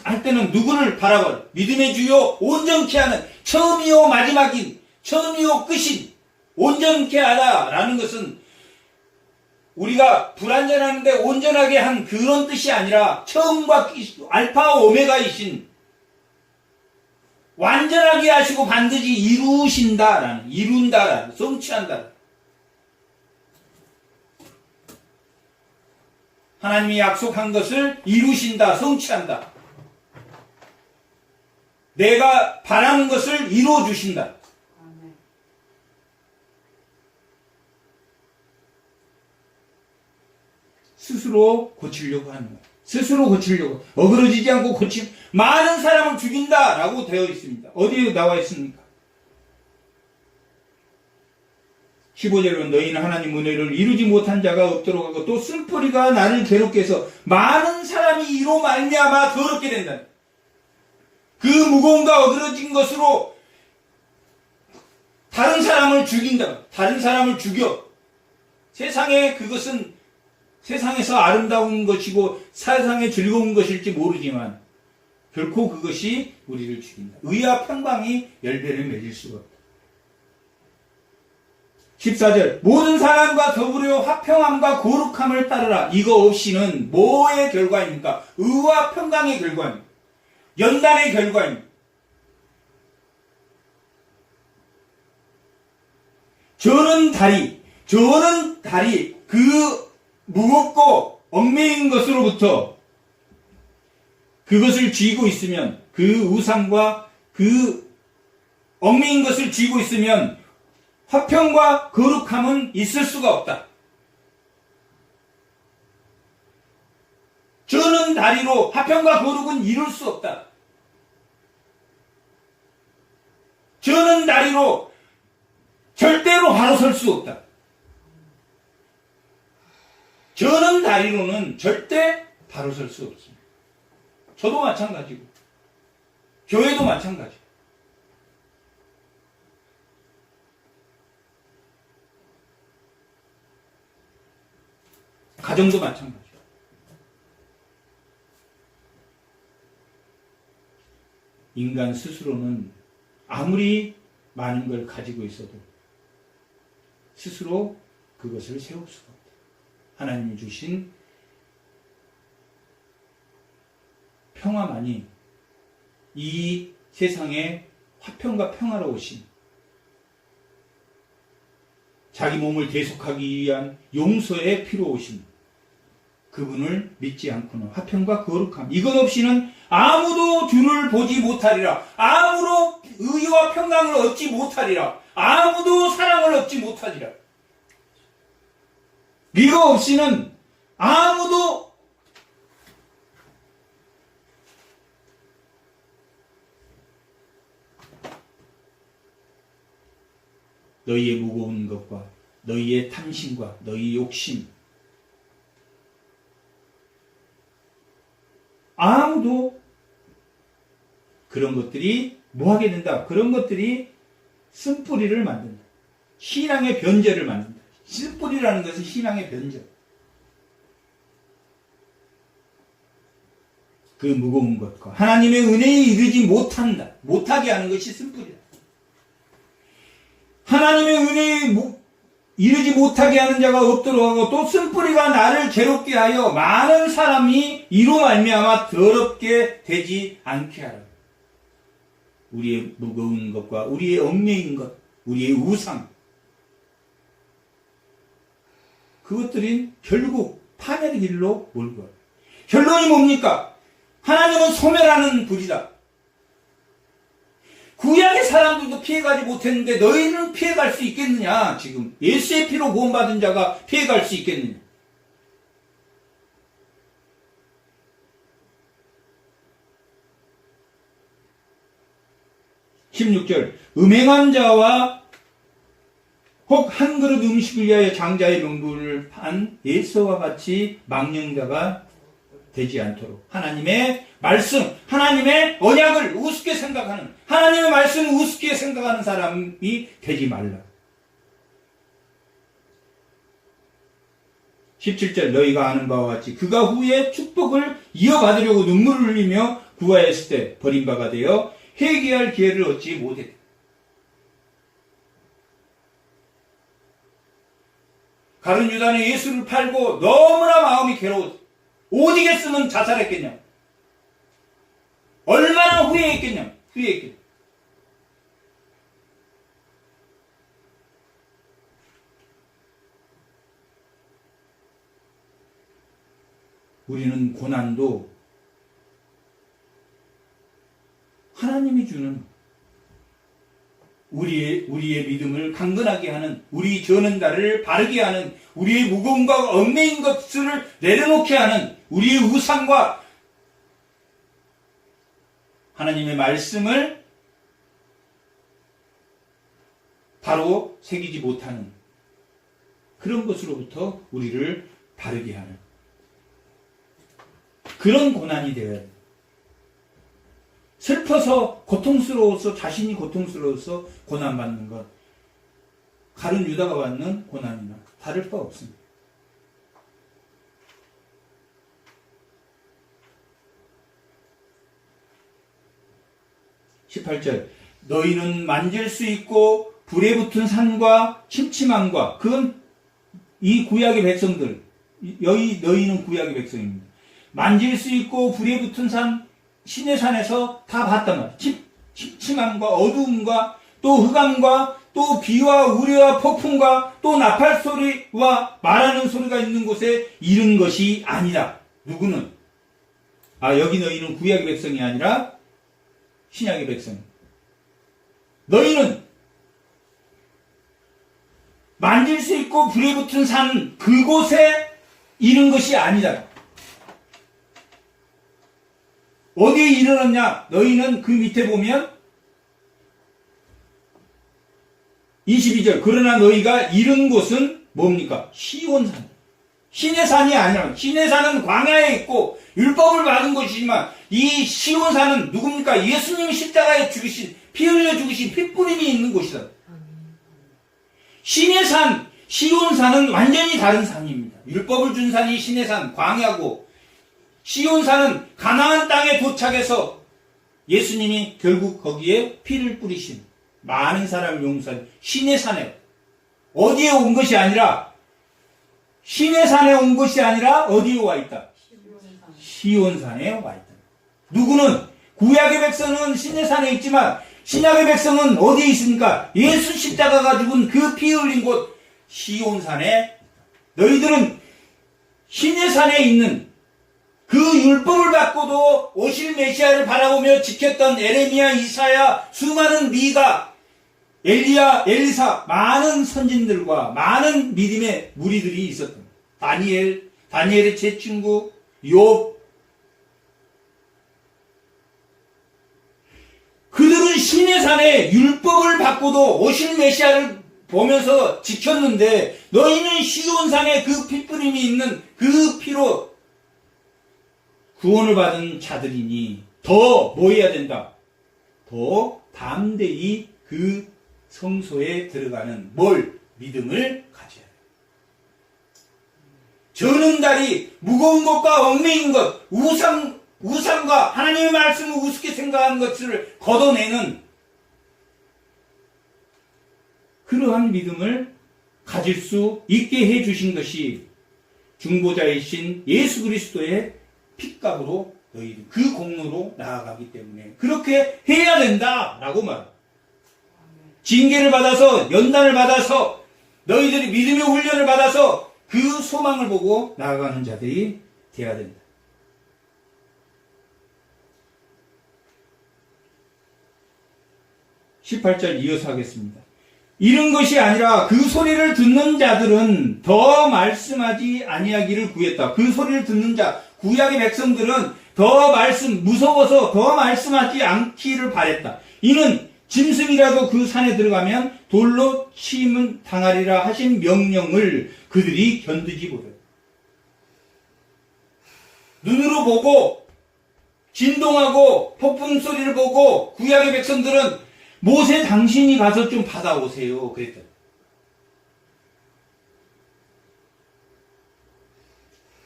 할 때는 누구를 바라봐? 믿음의 주요 온전케 하는, 처음이요 마지막인, 처음이요 끝인 온전케 하다라는 것은 우리가 불완전하는데 온전하게 한 그런 뜻이 아니라 처음과 알파 오메가이신, 완전하게 하시고 반드시 이루신다라는, 이룬다라는, 성취한다. 하나님이 약속한 것을 이루신다, 성취한다. 내가 바라는 것을 이루어 주신다. 아멘. 스스로 고치려고 하는 거예요. 스스로 고치려고. 어그러지지 않고 많은 사람을 죽인다라고 되어 있습니다. 어디에 나와 있습니까? 15절로 너희는 하나님 은혜를 이루지 못한 자가 없도록 하고 또 쓴뿌리가 나를 괴롭게 해서 많은 사람이 이로 말미암아 더럽게 된다. 그 무거움과 어그러진 것으로 다른 사람을 죽인다. 다른 사람을 죽여. 세상에 그것은 세상에서 아름다운 것이고 세상에 즐거운 것일지 모르지만 결코 그것이 우리를 죽인다. 의와 평강이 열매를 맺을 수가 없다. 14절 모든 사람과 더불어 화평함과 거룩함을 따르라. 이거 없이는 뭐의 결과입니까? 의와 평강의 결과입니다. 연단의 결과입니다. 저는 다리 그 무겁고 얽매인 것으로부터 그것을 쥐고 있으면 그 우상과 그 얽매인 것을 쥐고 있으면 화평과 거룩함은 있을 수가 없다. 저는 다리로 화평과 거룩은 이룰 수 없다. 저는 다리로 절대로 바로 설 수 없다. 저는 다리로는 절대 바로 설 수 없습니다. 저도 마찬가지고 교회도 마찬가지고 가정도 마찬가지고 인간 스스로는 아무리 많은 걸 가지고 있어도 스스로 그것을 세울 수가 없다. 하나님이 주신 평화만이 이 세상에 화평과 평화로우신 자기 몸을 대속하기 위한 용서의 피로 오신 그분을 믿지 않고는 화평과 거룩함 이것 없이는 아무도 주를 보지 못하리라. 아무도 의와 평강을 얻지 못하리라. 아무도 사랑을 얻지 못하리라. 이거 없이는 아무도 너희의 무거운 것과 너희의 탐심과 너희의 욕심 아무도 그런 것들이 뭐하게 된다. 그런 것들이 쓴뿌리를 만든다. 신앙의 변제를 만든다. 쓴뿌리라는 것은 신앙의 변제. 그 무거운 것과 하나님의 은혜에 이르지 못하게 하는 것이 쓴뿌리다. 하나님의 은혜에 이르지 못하게 하는 자가 없도록 하고 또 쓴뿌리가 나를 괴롭게 하여 많은 사람이 이로 말미암아 더럽게 되지 않게 하라. 우리의 무거운 것과 우리의 얽매인 것, 우리의 우상 그것들이 결국 파멸의 길로 몰고 가요. 결론이 뭡니까? 하나님은 소멸하는 불이다. 구약의 사람들도 피해가지 못했는데 너희는 피해갈 수 있겠느냐? 지금 예수의 피로 구원받은 자가 피해갈 수 있겠느냐? (16절) 음행한 자와 혹 한 그릇 음식을 위하여 장자의 명분을 판 에서와 같이 망령자가 되지 않도록 하나님의 말씀, 하나님의 언약을 우습게 생각하는 하나님의 말씀을 우습게 생각하는 사람이 되지 말라. 17절 너희가 아는 바와 같이 그가 후에 축복을 이어받으려고 눈물을 흘리며 구하였을 때 버림바가 되어 회개할 기회를 얻지 못했다. 가룟 유다는 예수를 팔고 너무나 마음이 괴로웠다. 오직 했으면 자살했겠냐? 얼마나 후회했겠냐? 우리는 고난도 하나님이 우리의 믿음을 강건하게 하는, 우리 저는 나를 바르게 하는, 우리의 무거움과 얽매인 것을 내려놓게 하는, 우리의 우상과 하나님의 말씀을 바로 새기지 못하는 그런 것으로부터 우리를 바르게 하는 그런 고난이 되어야 돼요. 슬퍼서 고통스러워서, 자신이 고통스러워서 고난받는 것, 가룟 유다가 받는 고난이나 다를 바 없습니다. (18절) 너희는 만질 수 있고 불에 붙은 산과 침침함과, 그건 이 구약의 백성들, 너희는 구약의 백성입니다. 만질 수 있고 불에 붙은 산, 신의 산에서 다 봤단 말이에요. 침침함과 어두움과 또 흑암과 또 비와 우레와 폭풍과 또 나팔 소리와 말하는 소리가 있는 곳에 이른 것이 아니라. 누구는? 여기 너희는 구약의 백성이 아니라 신약의 백성. 너희는 만질 수 있고 불에 붙은 산 그곳에 이른 것이 아니다. 어디에 이르렀냐? 너희는 그 밑에 보면 22절 그러나 너희가 이른 곳은 뭡니까? 시온산. 신의 산이 아니라, 신의 산은 광야에 있고 율법을 받은 곳이지만 이 시온산은 누굽니까? 예수님이 십자가에 죽으신, 피 흘려 죽으신 핏뿌림이 있는 곳이다. 신의 산, 시온산은 완전히 다른 산입니다. 율법을 준 산이 신의 산, 광야고, 시온산은 가나안 땅에 도착해서 예수님이 결국 거기에 피를 뿌리신 많은 사람을 용서한 신의 산에, 어디에 온 것이 아니라, 신의 산에 온 것이 아니라 어디에 와 있다? 시온산에 와 있다. 누구는? 구약의 백성은 신의 산에 있지만 신약의 백성은 어디에 있습니까? 예수 십자가가 죽은 그 피 흘린 곳 시온산에. 너희들은 신의 산에 있는 그 율법을 받고도 오실 메시아를 바라보며 지켰던 에레미야, 이사야, 수많은 미가, 엘리야, 엘리사, 많은 선진들과 많은 믿음의 무리들이 있었다. 다니엘의 제 친구 욥, 그들은 신의 산에 율법을 받고도 오실 메시아를 보면서 지켰는데, 너희는 시온산에 그 핏뿌림이 있는 그 피로 구원을 받은 자들이니 더 뭐 해야 된다? 더 담대히 그 성소에 들어가는 믿음을 가져야 돼요. 저는 다리, 무거운 것과 얽매인 것, 우상과 하나님의 말씀을 우습게 생각하는 것을 걷어내는 그러한 믿음을 가질 수 있게 해주신 것이 중보자이신 예수 그리스도의 핏값으로 너희들 그 공로로 나아가기 때문에 그렇게 해야 된다라고 말합니다. 징계를 받아서, 연단을 받아서, 너희들이 믿음의 훈련을 받아서 그 소망을 보고 나아가는 자들이 되어야 된다. 18절 이어서 하겠습니다. 이런 것이 아니라 그 소리를 듣는 자들은 더 말씀하지 아니하기를 구했다. 그 소리를 듣는 자, 구약의 백성들은 무서워서 더 말씀하지 않기를 바랬다. 이는 짐승이라도 그 산에 들어가면 돌로 치면 당하리라 하신 명령을 그들이 견디지 못했다. 눈으로 보고 진동하고 폭풍 소리를 보고 구약의 백성들은 모세 당신이 가서 좀 받아오세요 그랬다.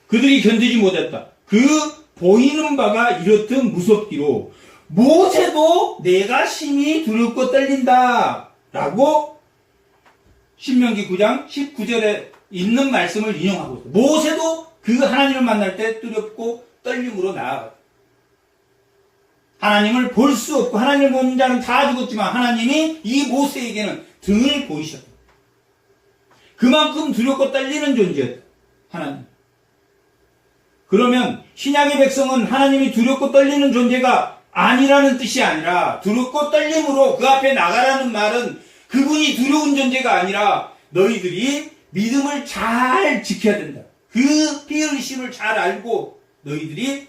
그들이 견디지 못했다. 그 보이는 바가 이렇듯 무섭기로 모세도 내가 심히 두렵고 떨린다 라고 신명기 9장 19절에 있는 말씀을 인용하고 있어요. 모세도 그 하나님을 만날 때 두렵고 떨림으로 나아갔다. 하나님을 볼 수 없고 하나님을 본 자는 다 죽었지만 하나님이 이 모세에게는 등을 보이셨다. 그만큼 두렵고 떨리는 존재였다. 하나님. 그러면 신약의 백성은 하나님이 두렵고 떨리는 존재가 아니라는 뜻이 아니라 두렵고 떨림으로 그 앞에 나가라는 말은 그분이 두려운 존재가 아니라 너희들이 믿음을 잘 지켜야 된다. 그 피의심을 잘 알고 너희들이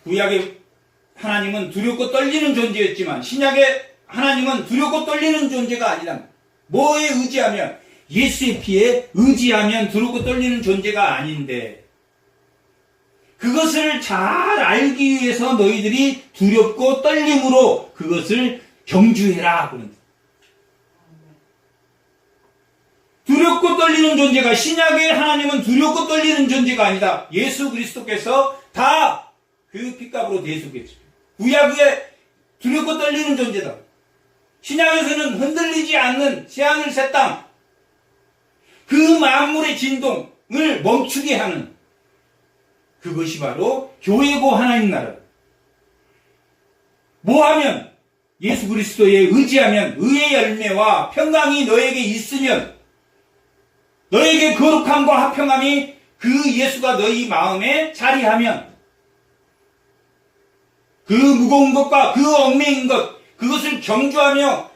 구약의 하나님은 두렵고 떨리는 존재였지만 신약의 하나님은 두렵고 떨리는 존재가 아니다. 뭐에 의지하면? 예수의 피에 의지하면 두렵고 떨리는 존재가 아닌데 그것을 잘 알기 위해서 너희들이 두렵고 떨림으로 그것을 경주해라. 그런다. 두렵고 떨리는 존재가 신약의 하나님은 두렵고 떨리는 존재가 아니다. 예수 그리스도께서 다 그 핏값으로 대속했죠. 구약에 두렵고 떨리는 존재다. 신약에서는 흔들리지 않는 새하늘 새 땅, 그 만물의 진동을 멈추게 하는 그것이 바로 교회고 하나님 나라. 뭐하면? 예수 그리스도에 의지하면 의의 열매와 평강이 너에게 있으면 너에게 거룩함과 화평함이 그 예수가 너희 마음에 자리하면 그 무거운 것과 그 얽매인 것 그것을 경주하며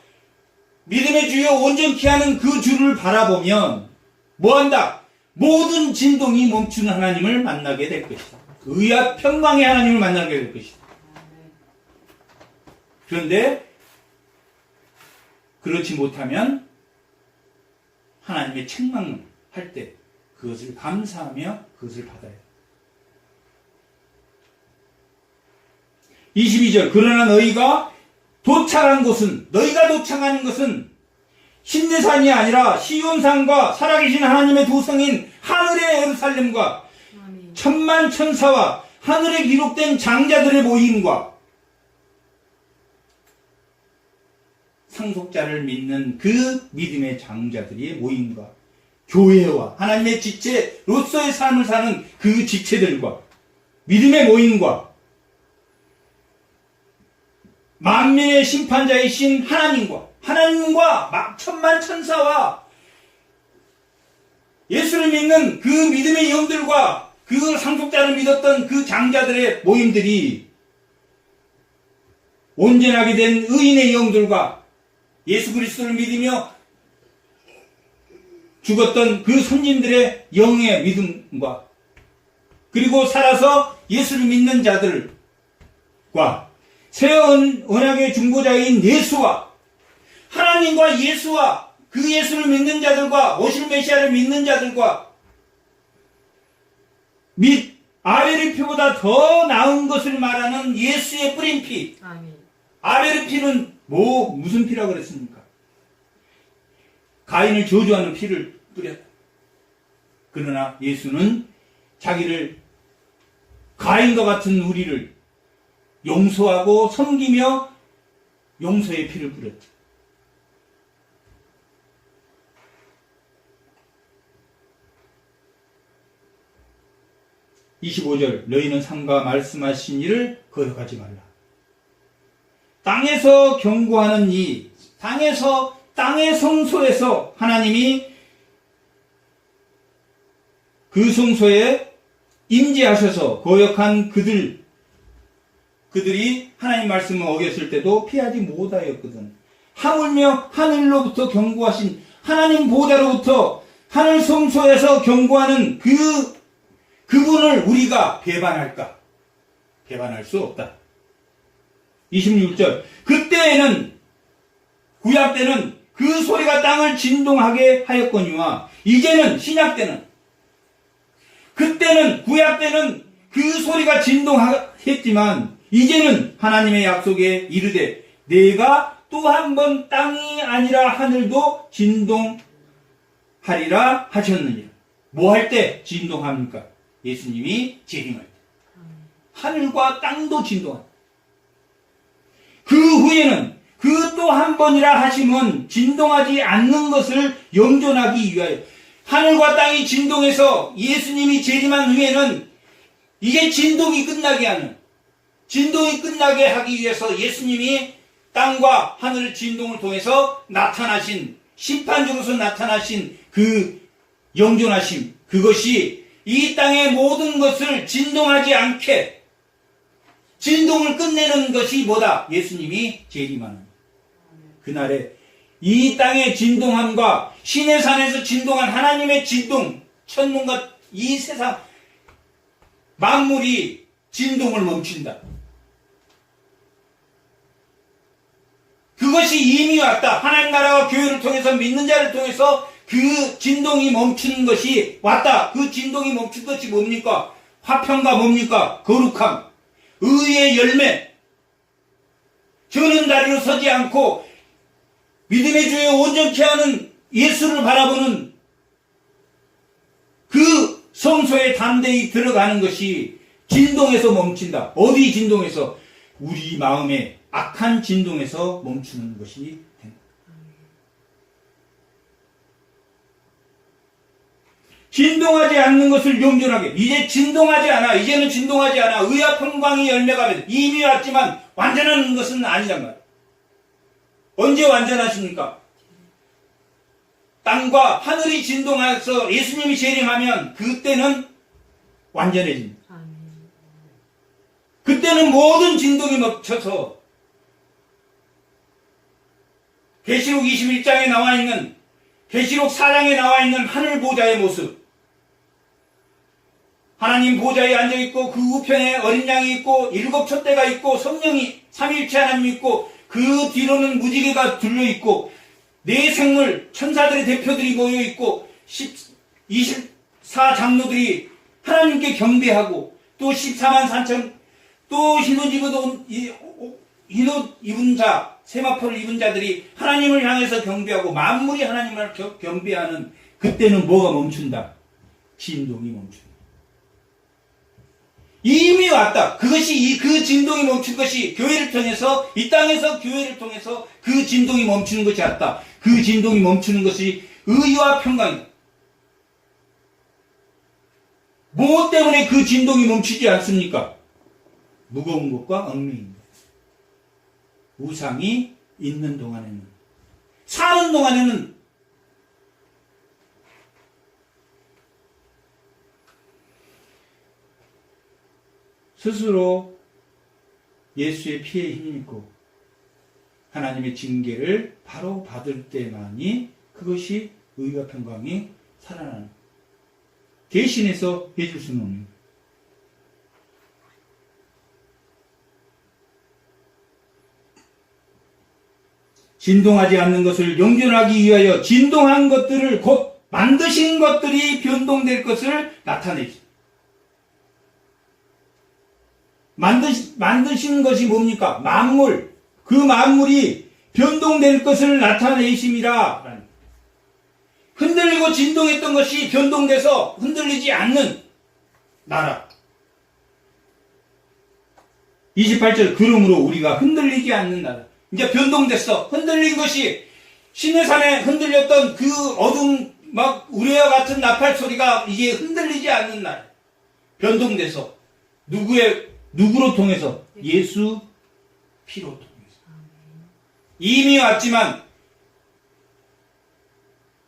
믿음의 주여 온전케 하는 그 주를 바라보면 뭐한다? 모든 진동이 멈추는 하나님을 만나게 될 것이다. 의와 평강의 하나님을 만나게 될 것이다. 그런데 그렇지 못하면 하나님의 책망을 할 때 그것을 감사하며 그것을 받아야 돼. 22절 그러나 너희가 도착한 곳은 너희가 도착하는 것은 신내산이 아니라 시온산과 살아계신 하나님의 도성인 하늘의 예루살렘과 아멘. 천만 천사와 하늘에 기록된 장자들의 모임과 상속자를 믿는 그 믿음의 장자들의 모임과 교회와 하나님의 지체로서의 삶을 사는 그 지체들과 믿음의 모임과 만민의 심판자이신 하나님과 천만 천사와 예수를 믿는 그 믿음의 영들과 그 상속자를 믿었던 그 장자들의 모임들이 온전하게 된 의인의 영들과 예수 그리스도를 믿으며 죽었던 그 선진들의 영의 믿음과 그리고 살아서 예수를 믿는 자들과 새 언약의 중보자인 예수와 하나님과 예수와 그 예수를 믿는 자들과 오실 메시아를 믿는 자들과 및 아벨의 피보다 더 나은 것을 말하는 예수의 뿌린 피. 아멘. 아벨의 피는 무슨 피라고 그랬습니까? 가인을 저주하는 피를 뿌렸다. 그러나 예수는 자기를 가인과 같은 우리를 용서하고 섬기며 용서의 피를 뿌렸다. (25절) 너희는 삼가 말씀하신 일을 거역하지 말라. 땅에서 경고하는 이 땅의 성소에서 하나님이 그 성소에 임재하셔서 거역한 그들이 하나님 말씀을 어겼을 때도 피하지 못하였거든. 하물며 하늘로부터 경고하신 하나님 보좌로부터 하늘 성소에서 경고하는 그분을 우리가 배반할까? 배반할 수 없다. 26절 그때에는 구약 때는 그 소리가 땅을 진동하게 하였거니와 이제는 신약 때는 그때는 구약 때는 그 소리가 진동했지만 이제는 하나님의 약속에 이르되 내가 또 한 번 땅이 아니라 하늘도 진동하리라 하셨느니라. 뭐 할 때 진동합니까? 예수님이 재림할 때. 하늘과 땅도 진동합니다. 그 후에는 그 또 한 번이라 하심은 진동하지 않는 것을 영존하기 위하여 하늘과 땅이 진동해서 예수님이 재림한 후에는 이게 진동이 끝나게 하기 위해서 예수님이 땅과 하늘 진동을 통해서 나타나신 심판주로서 나타나신 그 영존하심 그것이 이 땅의 모든 것을 진동하지 않게 진동을 끝내는 것이 뭐다? 예수님이 재림하는 그날에 이 땅의 진동함과 신의 산에서 진동한 하나님의 진동, 천문과 이 세상 만물이 진동을 멈춘다. 그것이 이미 왔다. 하나님 나라와 교회를 통해서 믿는 자를 통해서 그 진동이 멈추는 것이 왔다. 그 진동이 멈춘 것이 뭡니까? 화평과 뭡니까? 거룩함, 의의 열매, 저는 다리로 서지 않고 믿음의 주에 온전케 하는 예수를 바라보는 그 성소에 담대히 들어가는 것이 진동에서 멈춘다. 어디 진동에서? 우리 마음의 악한 진동에서 멈추는 것이 된다. 진동하지 않는 것을 용존하게. 이제 진동하지 않아. 이제는 진동하지 않아. 의와 평강의 열매가 이미 왔지만 완전한 것은 아니란 말이야. 언제 완전하십니까? 땅과 하늘이 진동해서 예수님이 재림하면 그때는 완전해집니다. 그때는 모든 진동이 멈춰서 계시록 21장에 나와 있는, 계시록 4장에 나와 있는 하늘 보좌의 모습, 하나님 보좌에 앉아있고 그 우편에 어린 양이 있고 일곱 촛대가 있고 성령이 삼위일체 하나님이 있고 그 뒤로는 무지개가 둘러있고 네 생물 천사들의 대표들이 모여있고 24장로들이 하나님께 경배하고 또 14만 4천 또 흰옷 입은 자, 세마포를 입은 자들이 하나님을 향해서 경배하고 만물이 하나님을 경배하는 그때는 뭐가 멈춘다? 진동이 멈춘다. 이미 왔다. 그것이 그 진동이 멈춘 것이 교회를 통해서 이 땅에서 교회를 통해서 그 진동이 멈추는 것이 왔다. 그 진동이 멈추는 것이 의와 평강이다. 무엇 때문에 그 진동이 멈추지 않습니까? 무거운 것과 얽매입니다. 우상이 있는 동안에는, 사는 동안에는 스스로 예수의 피에 힘입고 하나님의 징계를 바로 받을 때만이 그것이 의와 평강이 살아나는, 대신해서 해줄 수는 없는 거예요. 진동하지 않는 것을 용존하기 위하여 진동한 것들을 곧 만드신 것들이 변동될 것을 나타내지. 만드신 것이 뭡니까? 만물. 그 만물이 변동될 것을 나타내심이라. 흔들리고 진동했던 것이 변동돼서 흔들리지 않는 나라. 28절, 그러므로 우리가 흔들리지 않는 나라. 이제 변동됐어. 흔들린 것이 신의 산에 흔들렸던 그 어둠 막 우레와 같은 나팔 소리가 이제 흔들리지 않는 날. 변동돼서 누구로 통해서? 예수 피로 통해서. 이미 왔지만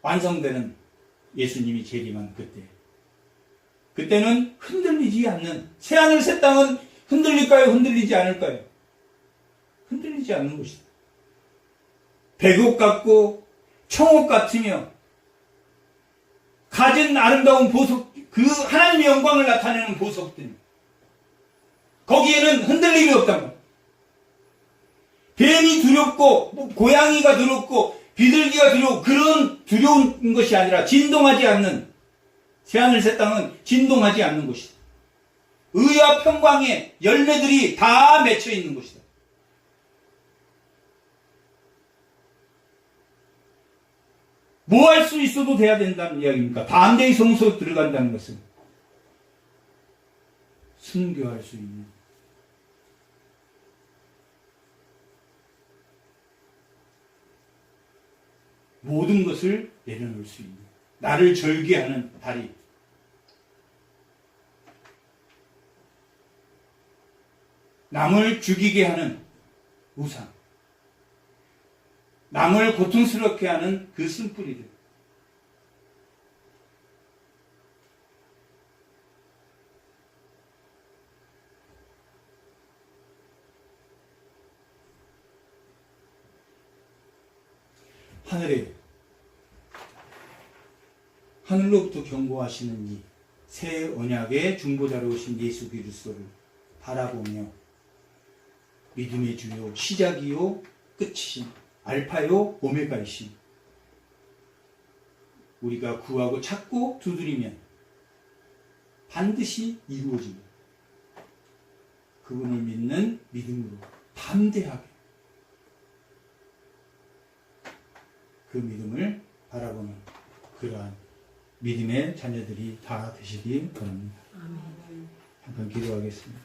완성되는 예수님이 재림한 그때는 흔들리지 않는, 새하늘 새 땅은 흔들릴까요? 흔들리지 않을까요? 흔들리지 않는 것이다. 백옥 같고 청옥 같으며 가진 아름다운 보석, 그 하나님의 영광을 나타내는 보석들입니다. 거기에는 흔들림이 없단 말이에요. 뱀이 두렵고 고양이가 두렵고 비둘기가 두려워, 그런 두려운 것이 아니라 진동하지 않는, 새하늘 새 땅은 진동하지 않는 것이다. 의와 평강의 열매들이 다 맺혀 있는 것이다. 뭐 할 수 있어도 돼야 된다는 이야기입니까? 담대히 성소에 들어간다는 것은 순교할 수 있는, 모든 것을 내려놓을 수 있는, 나를 절개하는 다리, 남을 죽이게 하는 우상, 남을 고통스럽게 하는 그 쓴뿌리들, 하늘로부터 경고하시는 이 새 언약의 중보자로 오신 예수 그리스도를 바라보며 믿음의 주요 시작이요 끝이신 알파요 오메가이신 우리가 구하고 찾고 두드리면 반드시 이루어집니다. 그분을 믿는 믿음으로 담대하게 그 믿음을 바라보는 그러한 믿음의 자녀들이 다 되시기 바랍니다. 아멘. 잠깐 기도하겠습니다.